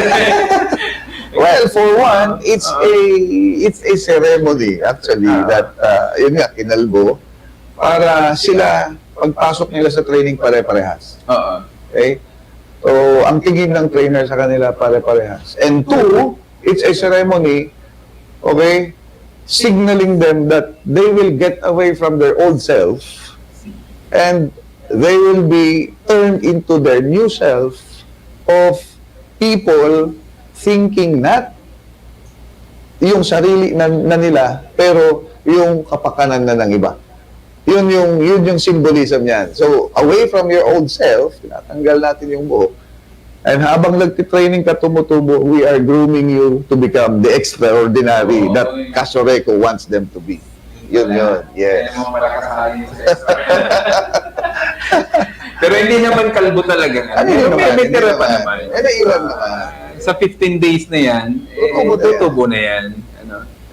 Well, for one, it's a ceremony actually that yun nga, kinalbo para sila pagpasok nila sa training pare-parehas. Oo. Okay? So, ang tingin ng trainer sa kanila pare-parehas. And two, it's a ceremony, okay, signaling them that they will get away from their old self and they will be turned into their new self of people thinking not yung sarili na nila, pero yung kapakanan na ng iba. Yun yung symbolism niyan. So, away from your old self, tinatanggal natin yung buhok. And habang nagtitraining ka tumutubo, we are grooming you to become the extraordinary that Kasureco wants them to be. Yun. Yes. Pero hindi naman kalbo talaga. May tira pa naman. Ilan naman. Sa 15 days na yan, tutubo na yan.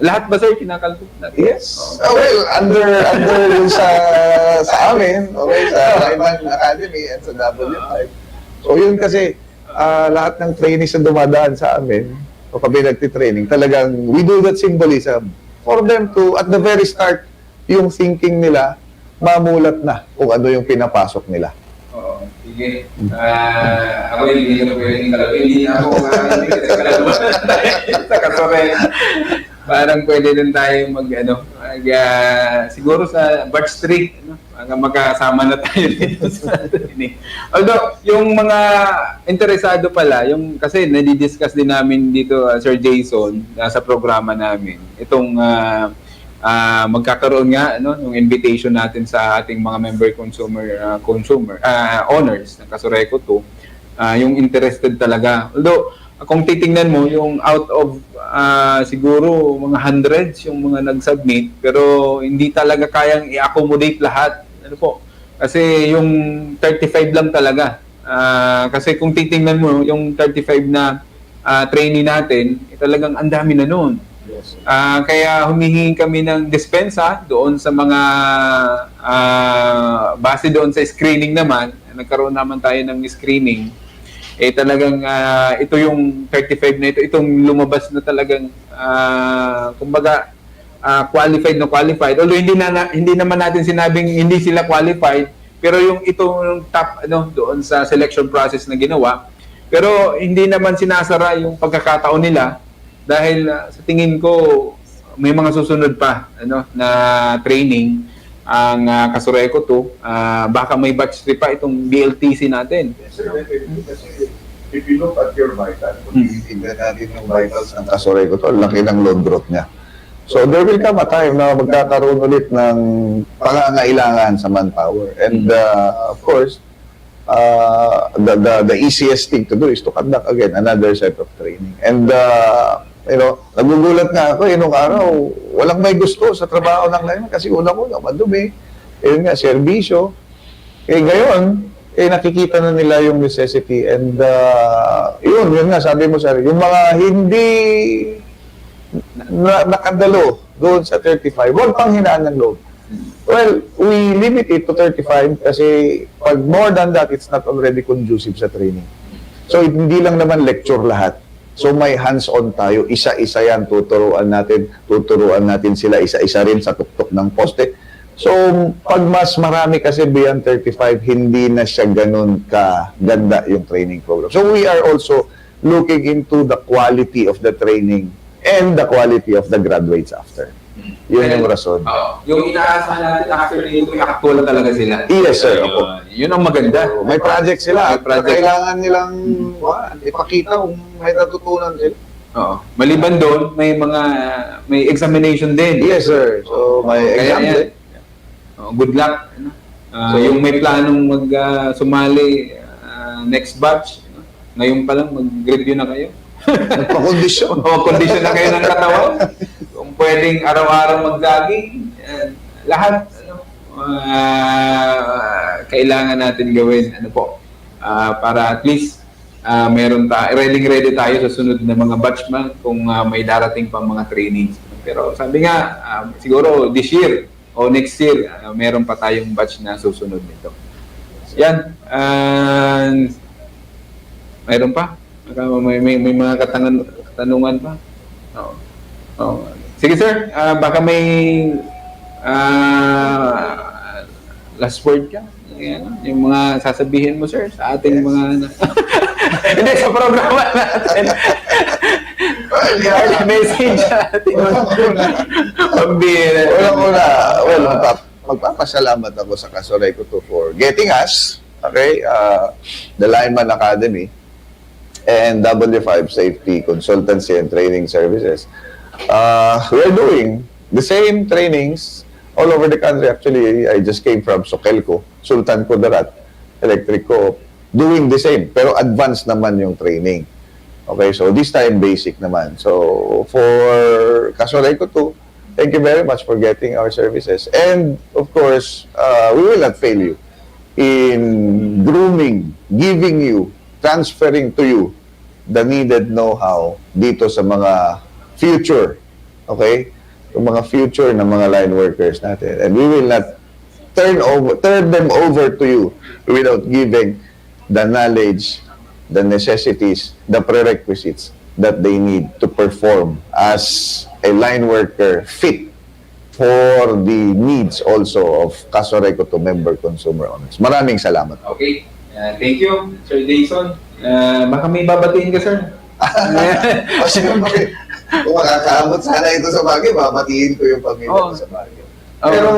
Lahat ba, sir, kinakalbo natin? Yes. Well, under yung sa amin, okay, sa Rayman Academy and sa W5. So yun kasi, lahat ng trainees na dumadaan sa amin, o kami nagtitraining, talagang we do that symbolism for them to, at the very start, yung thinking nila, mamulat na kung ano yung pinapasok nila. Oo. Sige. Ako hindi na pwedeng kalabo. Hindi na ako kalabo. Sa Kasureco. Parang pwede din tayo siguro sa Batch 3, magkasama na tayo dito sa training. Although, yung mga interesado pala, kasi nadi-discuss din namin dito, Sir Jason, sa programa namin, itong magkakaroon nga, yung invitation natin sa ating mga member consumer owners ng Kasureco 2, yung interested talaga. Although, kung titingnan mo, yung out of siguro mga hundreds yung mga nag-submit, pero hindi talaga kayang i-accommodate lahat. Kasi yung 35 lang talaga. Kasi kung titingnan mo, yung 35 na trainee natin, talagang ang dami na noon. Kaya humihingi kami ng dispensa doon sa mga base doon sa screening naman. Nagkaroon naman tayo ng screening. Talagang ito yung 35 na ito, itong lumabas na talagang kumbaga qualified na qualified. Although hindi naman natin sinabing hindi sila qualified, pero yung itong top doon sa selection process na ginawa, pero hindi naman sinasara yung pagkakataon nila dahil sa tingin ko may mga susunod pa na training ang Kasureco 2. Baka may batch 3 pa itong BLTC natin. If you look at your vitals, kung titignan natin yung vitals ng Kasureco to, laki ng load growth niya. So there will come a time na magkakaroon ulit ng pangangailangan sa manpower. And of course, the easiest thing to do is to conduct again another set of training. And nagugulat nga ako nung araw, walang may gusto sa trabaho ng lineman kasi una-una, madumi. Yun nga, serbisyo. Ngayon, nakikita na nila yung necessity. And yun nga, sabi mo, sir, yung mga hindi nakadalo doon sa 35, huwag pang hinaan ng loob. Well, we limit it to 35 kasi pag more than that, it's not already conducive sa training. So, hindi lang naman lecture lahat. So, may hands-on tayo. Isa-isa yan, tuturuan natin sila isa-isa rin sa tuktok ng poste. So, pag mas marami kasi beyond 35, hindi na siya ganun kaganda yung training program. So, we are also looking into the quality of the training and the quality of the graduates after. Yun yung rason. Yung inaasahan natin after nito, nakatulong talaga sila. Yes, sir. Opo. Yun ang maganda. May project sila. May project. Kailangan nilang ipakita kung may natutunan sila. Maliban doon, may examination din. Yes, sir. So, may exam din. Good luck. Yung may planong sumali next batch, ngayon pa lang mag-review na kayo. Nagpa-kondisyon. Kondisyon na kayo ng katawan. Kung pwedeng araw-araw mag-jogging, lahat kailangan natin gawin para at least ready tayo sa sunod na mga batchman kung may darating pa mga trainings. Pero sabi nga, siguro this year o next year, meron pa tayong batch na susunod nito. Yan. Mayroon pa? May mga katanungan pa? Sige sir, baka may last word ka? Yung mga sasabihin mo sir sa ating mga hindi, sa programa natin. Message natin. Magpapasalamat ako sa Kasureco 2 for getting us, the Lineman Academy and W5 Safety Consultancy and Training Services. We're doing the same trainings all over the country. Actually, I just came from Sokelco, Sultan Kudarat, Electric Co-op, doing the same, pero advanced naman yung training. Okay, so this time basic naman. So for Kasureco 2, thank you very much for getting our services. And of course, we will not fail you in grooming, giving you, transferring to you the needed know-how dito sa mga future, yung mga future ng mga line workers natin. And we will not turn them over to you without giving the knowledge, the necessities, the prerequisites that they need to perform as a line worker fit for the needs also of Kasureco 2 member consumer owners. Maraming salamat. Okay. Thank you, Sir Jason. Baka may babatiin ka, sir. Siyempre, kung makakaabot sana ito sa Baguio, babatiin ko yung pamilya ko sa Baguio. Pero,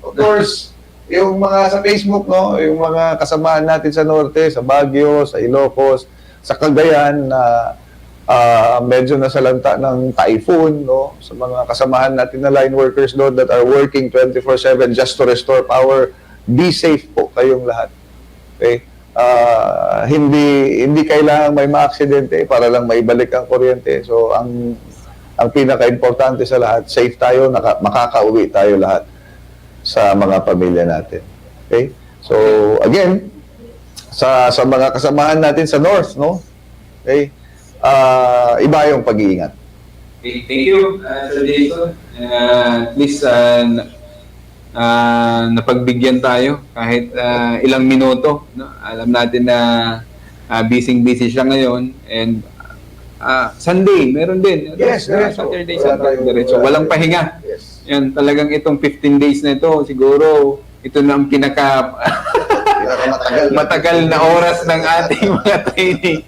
of course, yung mga sa Facebook, yung mga kasamahan natin sa Norte, sa Baguio, sa Ilocos, sa Cagayan, na medyo nasalanta ng typhoon, sa mga kasamahan natin na line workers doon that are working 24/7 just to restore power, be safe po kayong lahat. Okay? Hindi kailangan may ma-aksidente para lang maibalik ang kuryente. So, ang pinaka-importante sa lahat, safe tayo, makakauwi tayo lahat sa mga pamilya natin. Okay? So, again, sa mga kasamahan natin sa North, no? Okay? Iba yung pag-iingat. Okay, thank you, Sir Jason. At least napagbigyan tayo kahit ilang minuto. No? Alam natin na busy siya ngayon. And Sunday, meron din. Yes, diretso. Saturday, Sunday, diretso. Walang pahinga. Yes. Yan, talagang itong 15 days na ito, siguro, ito na ang matagal na oras ng ating mga training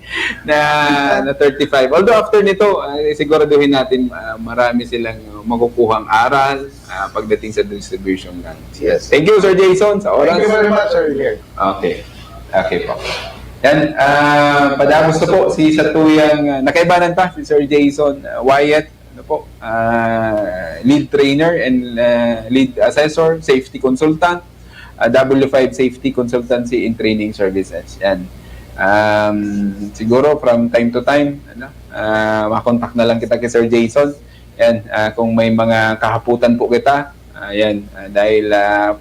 na 35. Although after nito, siguraduhin natin marami silang makukuhang aral pagdating sa distribution lines. Yes. Thank you, Sir Jason, sa oras. Thank you very much, Sir Jer. Okay. Okay po. Yan, padamos na po si Satuyang, nakaibanan pa si Sir Jason Wyatt, ano po, lead trainer and lead assessor, safety consultant, W5 Safety Consultancy and Training Services. Yan. Siguro from time to time, makontak na lang kita kay Sir Jason. Yan, kung may mga kahaputan po kita, yan, dahil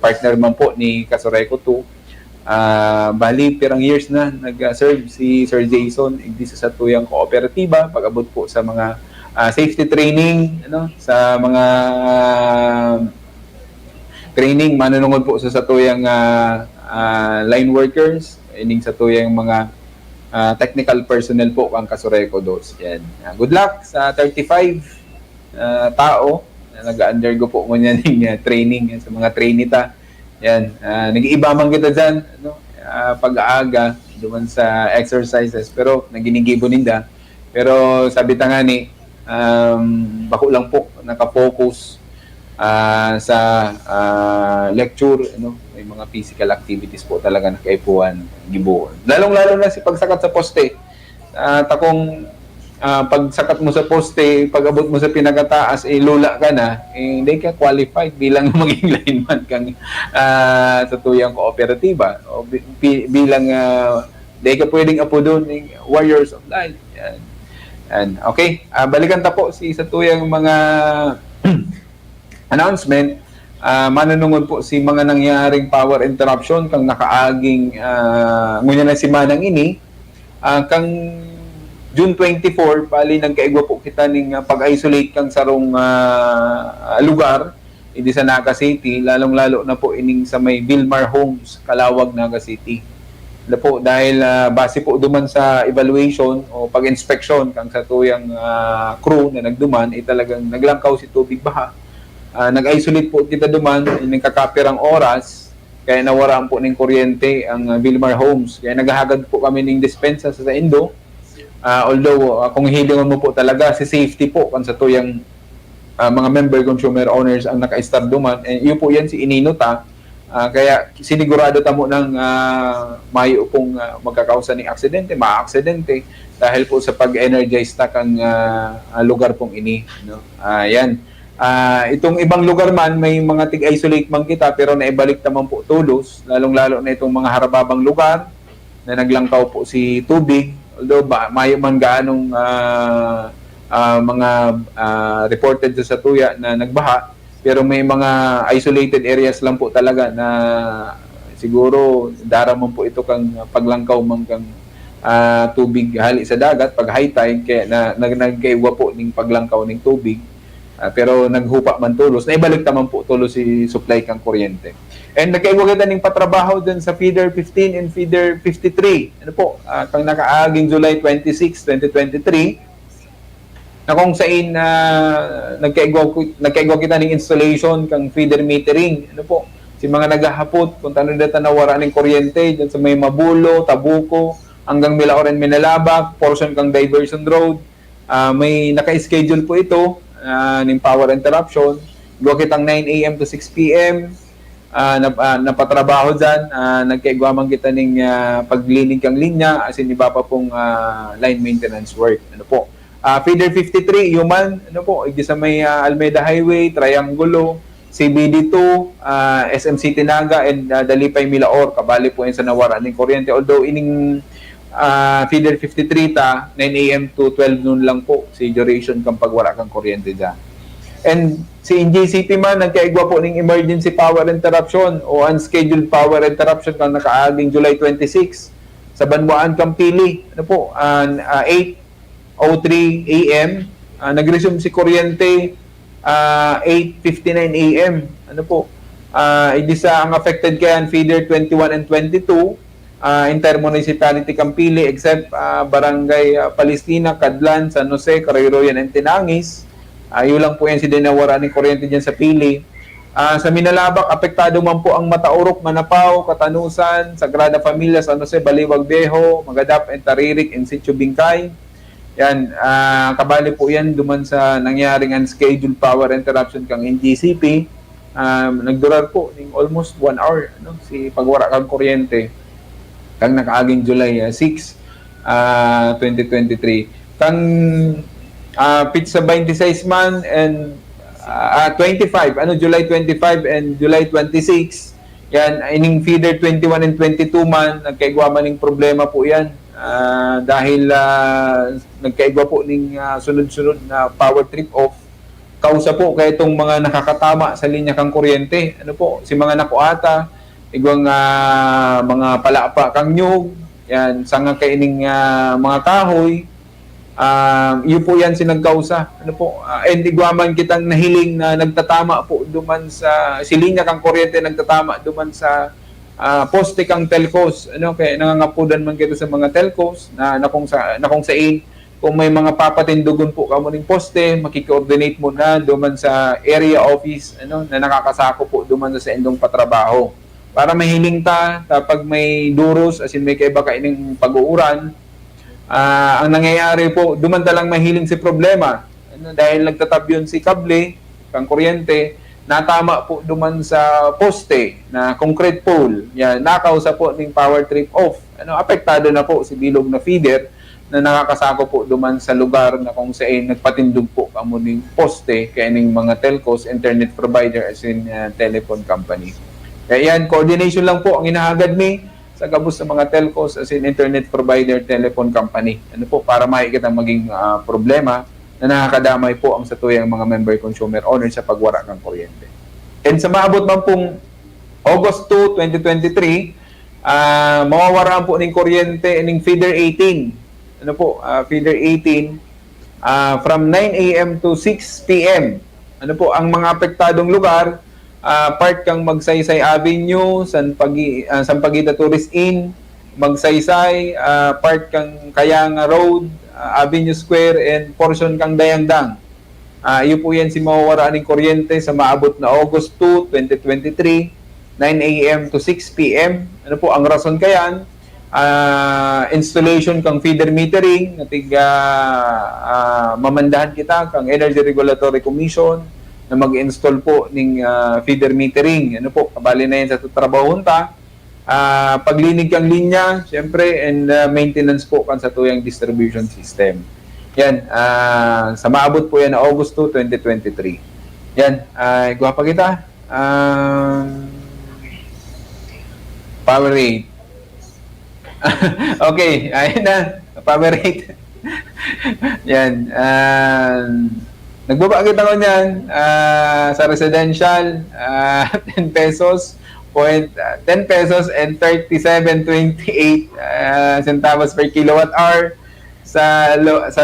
partner man po ni Kasureco 2. Bali, pirang years na nag-serve si Sir Jason dito sa Tuyang Kooperatiba, pag-abot po sa mga safety training, sa mga training, manunungod po sa Satuyang line workers, ining Satuyang mga technical personnel po ang Kasureco 2. Yan. Good luck sa 35 tao na nag-undergo po mo niyan ng training sa mga trainita. Yan. Nag-iiba man kita dyan, pag-aaga duman sa exercises, pero naginigibo ninda. Pero sabi ta nga ni, bako lang po, nakafocus sa lecture, may mga physical activities po talaga na kaipuan, gibuon. Lalong-lalo na si pagsakat sa poste. Takong pagsakat mo sa poste, pag-abot mo sa pinakataas, lula ka na, hindi ka qualified bilang maging lineman kang sa Tuyang Kooperatiba. O bilang, hindi ka pwedeng apo doon, warriors of life. Yan. And, okay, balikan ta po sa Tuyang mga announcement. Manunungod po si mga nangyaring power interruption kang nakaaging ngunya na si Manang ini kang June 24 pali nagkaigwa po kita ning pag-isolate kang sarong lugar hindi sa Naga City, lalong-lalo na po ining sa may Vilmar Homes, Calawag, Naga City. Po, dahil base po duman sa evaluation o pag-inspeksyon kang sa Tuyang crew na nagduman, talagang naglangkaw si tubig baha. Nag-isolate po kita duman ng kakapirang oras, kaya nawaraan po ng kuryente ang Vilmar Homes. Kaya naghahagad po kami ng dispensa sa Indo. Although, kung hilingon mo po talaga, si safety po kan sa Tuyang mga member consumer owners ang naka-star duman. Yun po yan si Ininuta. Kaya sinigurado tamo ng mayo pong magkakausa ng aksidente, maa-aksidente dahil po sa pag-energize ta kang lugar pong ini. Yan. Itong ibang lugar man, may mga tig-isolate man kita pero naibalik naman po tulos, lalong-lalo na itong mga harababang lugar na naglangkaw po si tubig. Although mayo man gaanong mga reported sa Tuya na nagbaha, pero may mga isolated areas lang po talaga na siguro daramon po ito kang paglangkaw man kang tubig hali sa dagat pag high tide, kaya nagkaiwa po ning paglangkaw ng tubig. Pero naghupa man tulos, naibalik naman po tulos si supply kang kuryente. And nagkaiwa kita ning patrabaho dun sa feeder 15 and feeder 53. Ano po, kang nakaaging July 26, 2023, na kung saan nagkaigaw kita ng installation kang feeder metering. Ano po, si mga naghahapot, kung tanong data nawara ng kuryente, dyan sa may Mabulo, Tabuco, hanggang Milaoren, Minalabak, portion kang Diversion Road. May naka-schedule po ito ng power interruption. Gawa kitang 9 a.m. to 6 p.m. Napatrabaho dyan. Nagkaigwaman kita ng paglinig kang linya, as in iba pa pong line maintenance work. Ano po, feeder 53, Human, ano po, sa may Almeida Highway, Triangulo, CBD2, SM City Naga, and Dalipay Milaor, kabali po yun sa nawara ng kuryente. Although ining feeder 53 ta, 9 a.m. to 12 noon lang po si duration kang pagwara kang kuryente dyan. And si NGCP man nagkaigwa po ng emergency power interruption o unscheduled power interruption kang nakaaging July 26 sa Banbuan, Campili. Ano po, 8:03 AM. Nag-resume si kuryente 8:59 AM. Ano po, isa ang affected kayan feeder 21 and 22 intermunicipality Campili except Barangay Palestina, Cadlan, San Jose, Carayroyan, and Tinangis. Yun lang po yan si dinawara ni kuryente dyan sa Pili. Sa Minalabak, apektado man po ang Mataurok, Manapao, Katanusan, Sagrada Familia, San Jose, Baliwag Viejo, Magadap, and Taririk, and Sitio Bingkay. Yan, kabali po yan duman sa nangyaring unscheduled power interruption kang NGCP. Nagdurar po ng almost 1 hour si pagwara kang kuryente kang nakaaging July 6, 2023. Kang pizza 26 man and 25, July 25 and July 26. Yan, ining feeder 21 and 22 man, nagkaigwa man ng problema po yan. Dahil nagkaigwa po ng sunod-sunod na power trip off. Kausa po kaya itong mga nakakatama sa linya kang kuryente. Ano po, si mga nakuata, igwang mga palapa kang nyug, yan, sanga kaining mga kahoy, yun po yan sinagkausa. Ano po, and igwaman kitang nahiling na nagtatama po duman sa silinya kang kuryente, nagtatama duman sa poste kang telcos. Ano, kaya nangangapudan man kita sa mga telcos na kung saan kung may mga papatindugon po kamo ning poste, makikoordinate mo na duman sa area office na nakakasako po duman sa indong patrabaho. Para mahiling ta kapag may duros, as in may kaiba kaining pag-uuran, ang nangyayari po, dumanda lang mahiling si problema. Dahil nagtatab yun si kable, kang kuryente, natama po duman sa poste na concrete pole. Yan, nakausa po ng power trip off. Apektado na po si bilog na feeder na nakakasako po duman sa lugar na kung saan nagpatindog po kamo ning poste kaya ning mga telcos, internet provider as in telephone company. Kaya yan, coordination lang po ang inahagad ni sa gabos sa mga telcos as in internet provider, telephone company. Ano po, para makikita maging problema na nakakadamay po ang satuyang mga member consumer owners sa pagwara ng kuryente. And sa maabot man pong August 2, 2023, mawawaraan po ng kuryente ng feeder 18. Ano po, feeder 18 from 9 AM to 6 PM. Ano po, ang mga apektadong lugar, part kang Magsaysay Avenue, San Paguita Tourist Inn, Magsaysay, part kang Kayanga Road, Avenue Square, and portion kang Dayangdang. Yun po yan si mawawaraan ng kuryente sa maabot na August 2, 2023, 9 AM to 6 PM. Ano po, ang rason kayan, installation kang feeder metering, natig mamandahan kita kang Energy Regulatory Commission na mag-install po ng feeder metering. Ano po, kabali na yan sa trabaho ta. Paglinig kang linya, syempre, and maintenance po kan sa tuyang distribution system. Yan, sa maabot po yan na August 2, 2023. Yan, iguha pa kita. Power rate. Okay, ayun na. Power rate. Yan. Nagbaba kita ko niyan sa residential, 10 pesos, 10 pesos and 37.28 centavos per kilowatt hour. Sa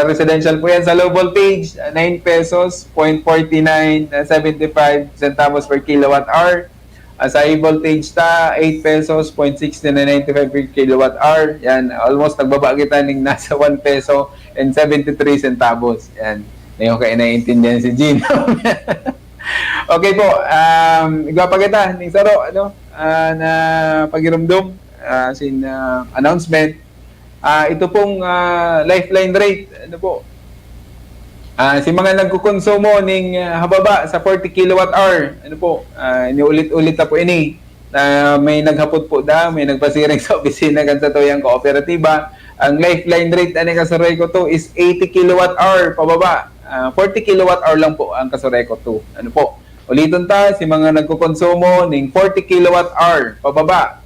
residential po yan. Sa low voltage, 9 pesos, 0.4975 centavos per kilowatt hour. Sa high voltage ta, 8 pesos, 0.6995 per kilowatt hour. Yan, almost nagbaba kita ng nasa 1 peso and 73 centavos. Yan, ngayon kayo naiintindihan si Gino. Okay po, igwa pa kita ng saro, na pagirumdum, announcement. Ito pong lifeline rate, si mga nagkukonsumo ng hababa sa 40 kilowatt hour, iniulit-ulit na po ini, may naghapot po may nagpasiring sa opisina kan sa tuyang kooperatiba. Ang lifeline rate na Kasoreco 2 is 80 kilowatt hour pababa. 40 kilowatt hour lang po ang Kasoreco 2. Ulitin si mga nagkukonsumo ng 40 kilowatt hour pababa.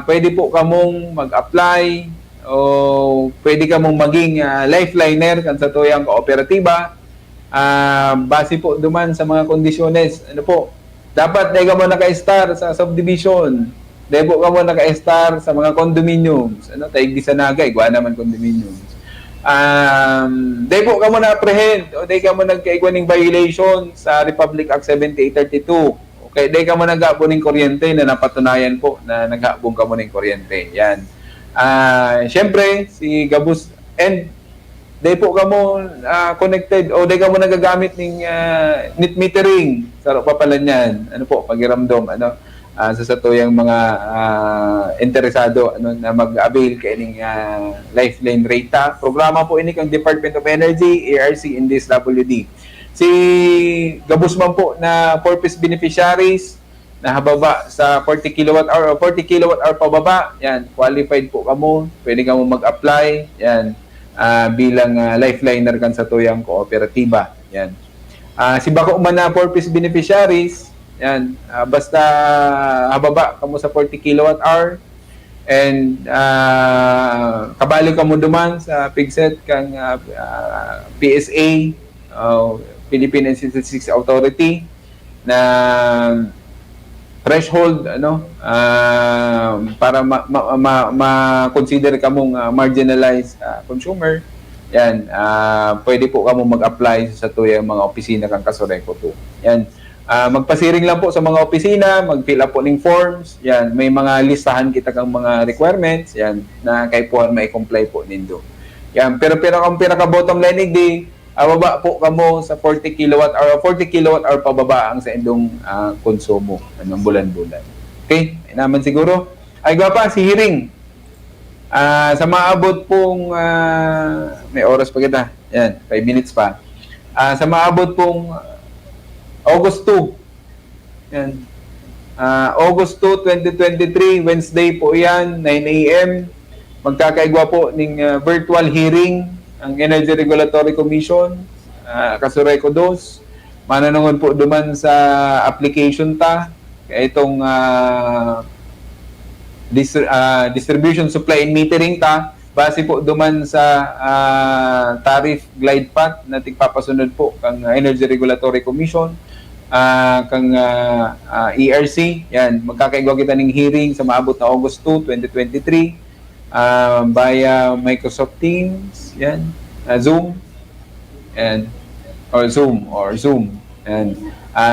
Pwede po kamong mag-apply o pwede kamong maging lifeliner kan sa tuyang kooperatiba. base po duman sa mga kondisyones, ano po, dapat di ka mo naka-star sa subdivision, di po ka mo naka-star sa mga condominiums, ano, taig di sa nagay, guwa naman condominiums. Di po ka mo na-apprehend o di ka mo nagkaigwa ng violation sa Republic Act 7832. Okay, di ka mo nag-aabon ng kuryente na napatunayan po na nag-aabon ka mo ng kuryente. Yan. Siyempre, si Gabus, and di po ka mo connected o di ka mo nagagamit ng net metering sa papalan yan. Ano po, pagiramdom, ano, sa satuyang mga interesado ano, na mag-avail kay ng Lifeline Rate. Programa po ini kang Department of Energy, ARC, and DSWD. Si Gabus man po na purpose beneficiaries na hababa sa 40 kilowatt-hour o 40 kilowatt-hour pababa, yan, qualified po kamo, pwede kamo mag-apply, yan, bilang lifeliner kan sa tuyang kooperatiba, yan. Si bako man na purpose beneficiaries, yan, basta hababa kamo sa 40 kilowatt-hour and kabalo kamo duman sa PIGSET kang PSA, Philippine Statistics Authority, na threshold, ano, para ma-consider ka mong marginalized consumer. Yan, pwede po ka mong mag-apply sa tuyang mga opisina kang Kasoreko 2. Yan, magpasiring lang po sa mga opisina, mag-fill up po ng forms. Yan, may mga listahan kita kang mga requirements, yan, na kay po ma-comply po nindo. Yan, pero ang pinaka-bottom line di, baba po kamo sa 40 kilowatt-hour, 40 kilowatt-hour pababa ang sa indong konsumo anong bulan-bulan. Okay? Naman siguro. Ay, pa si Hiring. Sa maabot pong, may oras pa kita. Yan, 5 minutes pa. Sa maabot pong August 2. Yan. August 2, 2023, Wednesday po yan, 9 a.m. Magkakaigwa po ng virtual hearing ang Energy Regulatory Commission, Kasoreko 2, mananungon po duman sa application kaya itong distribution, supply, and metering base po duman sa tariff glide path na tigpapasunod po kang Energy Regulatory Commission, kang ERC, yan, magkakaigwa kita ng hearing sa maabot na August 2, 2023, via Microsoft Teams, yan, Zoom, and or Zoom, and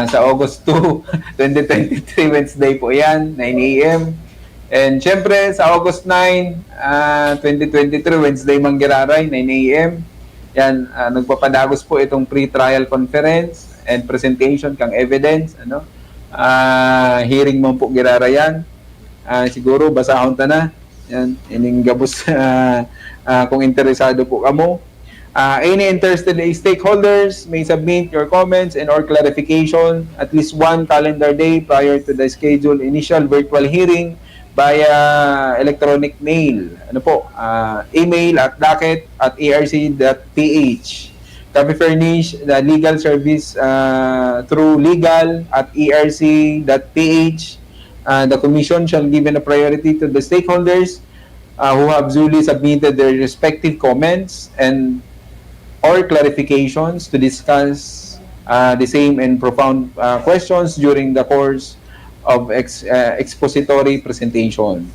sa August 2, 2023, Wednesday po yan, 9 a.m. And syempre sa August 9, 2023, Wednesday manggiraray, 9 a.m. Yan, nagpapadagos po itong pre-trial conference and presentation kang evidence, ano, hearing mo po girarayan. Siguro basahon ta na. Yan, ining Gabus kung interesado po kamo. Any interested stakeholders may submit your comments and or clarification at least 1 calendar day prior to the scheduled initial virtual hearing via electronic mail. Ano po? Email at docket@arc.ph. Copy furnish the legal service through legal@erc.ph. The Commission shall give a priority to the stakeholders who have duly submitted their respective comments and or clarifications to discuss the same and profound questions during the course of expository presentation.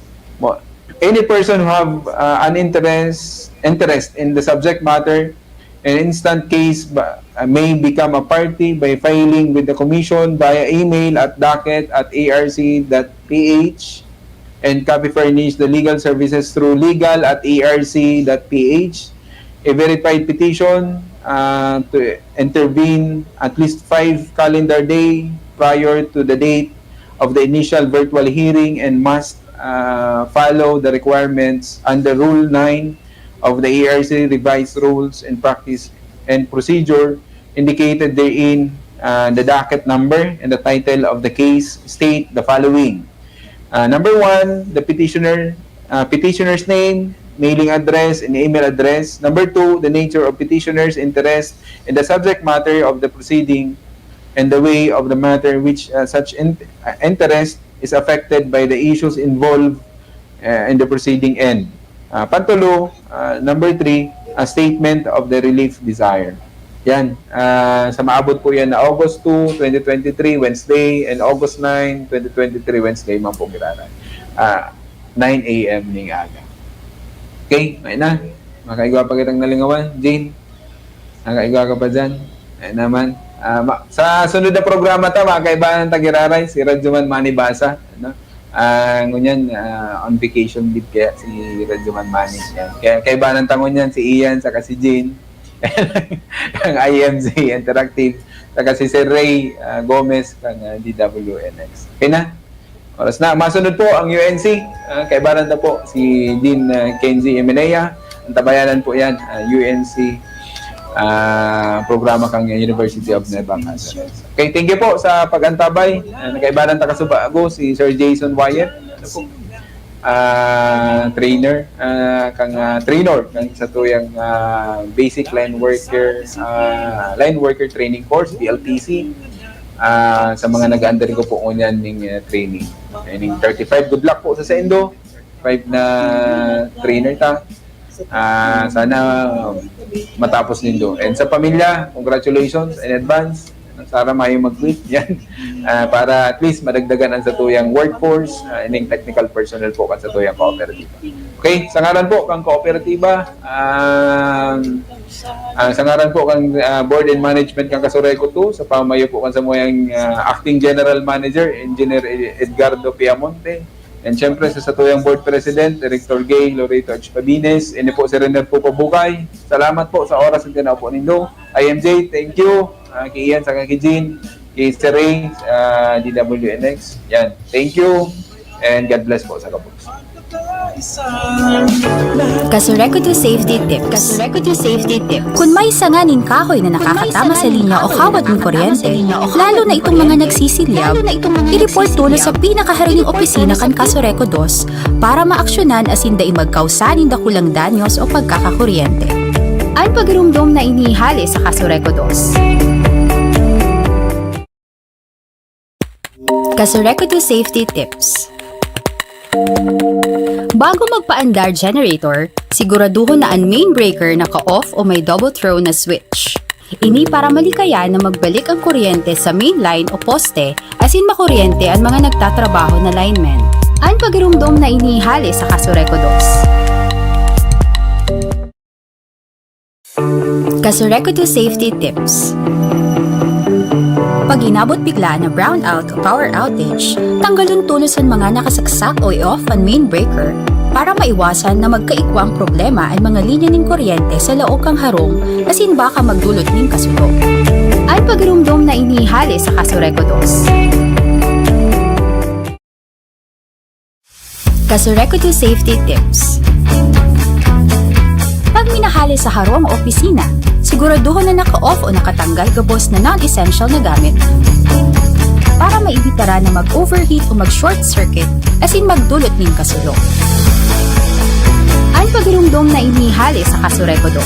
Any person who have an interest in the subject matter in instant case may become a party by filing with the Commission via email at docket@arc.ph and copy furnish the legal services through legal@arc.ph. A verified petition to intervene at least 5 calendar day prior to the date of the initial virtual hearing and must follow the requirements under Rule 9 of the ARC Revised Rules and Practice and Procedure indicated therein. The docket number and the title of the case state the following. Number 1, the petitioner's name, mailing address, and email address. Number 2, the nature of petitioner's interest in the subject matter of the proceeding and the way of the matter which such interest is affected by the issues involved in the proceeding end. Pantulo, number 3, a statement of the relief desire. Yan, sa maabot po yan na August 2, 2023, Wednesday, and August 9, 2023, Wednesday, man po giraray. 9 a.m. ning aga. Okay, may na. Makaigwa pa kitang nalingawan. Jane, makaigwa ka pa dyan. Ay naman. Sa sunod na programa ta, mga kaibahan ng Tagiraray, si Radyoman Manny Basa. Ano? Ngunyan, on vacation leave kaya si Radyoman Manny. Yan. Kaya kaibahan ng tangon yan, si Ian, saka si Jane. Ang IMZ Interactive, saka si Sir Ray Gomez, kang DWNX. Okay na? Oras na. Masunod po ang UNC. Kaibahan na po si Dean Kenzie Emenea. Ang tabayanan po yan, UNC programa kang University of Nueva Cáceres. Okay, thank you po sa pag-antabay. Nagkaibanan ta kasubago si Sir Jason Wyatt. Ano po? Trainer kang sa tuyang basic line worker training course BLTC. Sa mga nag-undergo po ngunyan ning training. Training 35, good luck po sa sendo. 5 na trainer ta. Sana matapos nindo. And sa pamilya, congratulations in advance. Sana mayo mag-quit yan. Para at least madagdagan ang satuyang workforce, ining technical personnel po kan satuyang kooperatiba. Okay, sa ngaran po kang kooperatiba, sa ngaran po kang board and management kang Kasureco 2, sa pamayo po kan sa moyang acting general manager, Engineer Edgardo Piamonte. And syempre sa satuyang board president, Director Gay Loreto H. Pabines, ini po si Renner po Pabukay. Salamat po sa oras ng tinao po nindo. IMJ, thank you. Kay Ian, saka kay Jean, kay Sir Ray, DWNX. Yan, thank you. And God bless po sa kapos. Kasureco to Safety Tips. Kasureco to Safety Tips. Kung may sanganin kahoy na nakakatama sa linya o kawat ng kuryente, lalo na itong mga nagsisilyab, i-report tulo sa pinakahariling opisina kan Kasureco 2 para maaksyonan asin da imagkausanin da kulang danyos o pagkakakuryente. Ang pagrumdom na inihali sa Kasureco 2. Kasureco to Safety Tips. Bago magpaandar generator, siguraduhin na ang main breaker naka-off o may double throw na switch. Ini para malikaya na magbalik ang kuryente sa main line o poste asin makuryente ang mga nagtatrabaho na linemen. Ang pagrumdom na inihali sa Kasureco 2. Kasureco to Safety Tips. Pag inabot bigla na brownout o power outage, tanggalon tulos ang mga nakasaksak o i-off ang main breaker para maiwasan na magkaikwang problema ang mga linya ng kuryente sa laok kang harong asin baka magdulot ng kasulo. Ang pagrumdom na inihali sa Kasureco 2. Kasureco to Safety Tips. Pag minahali sa harong o opisina, siguraduhin na naka-off o nakatanggal gabos na non-essential na gamit para maibitara na mag-overheat o mag-short circuit asin magdulot ng kasulo. Ang pagrumdom na inihali sa Kasureco 2.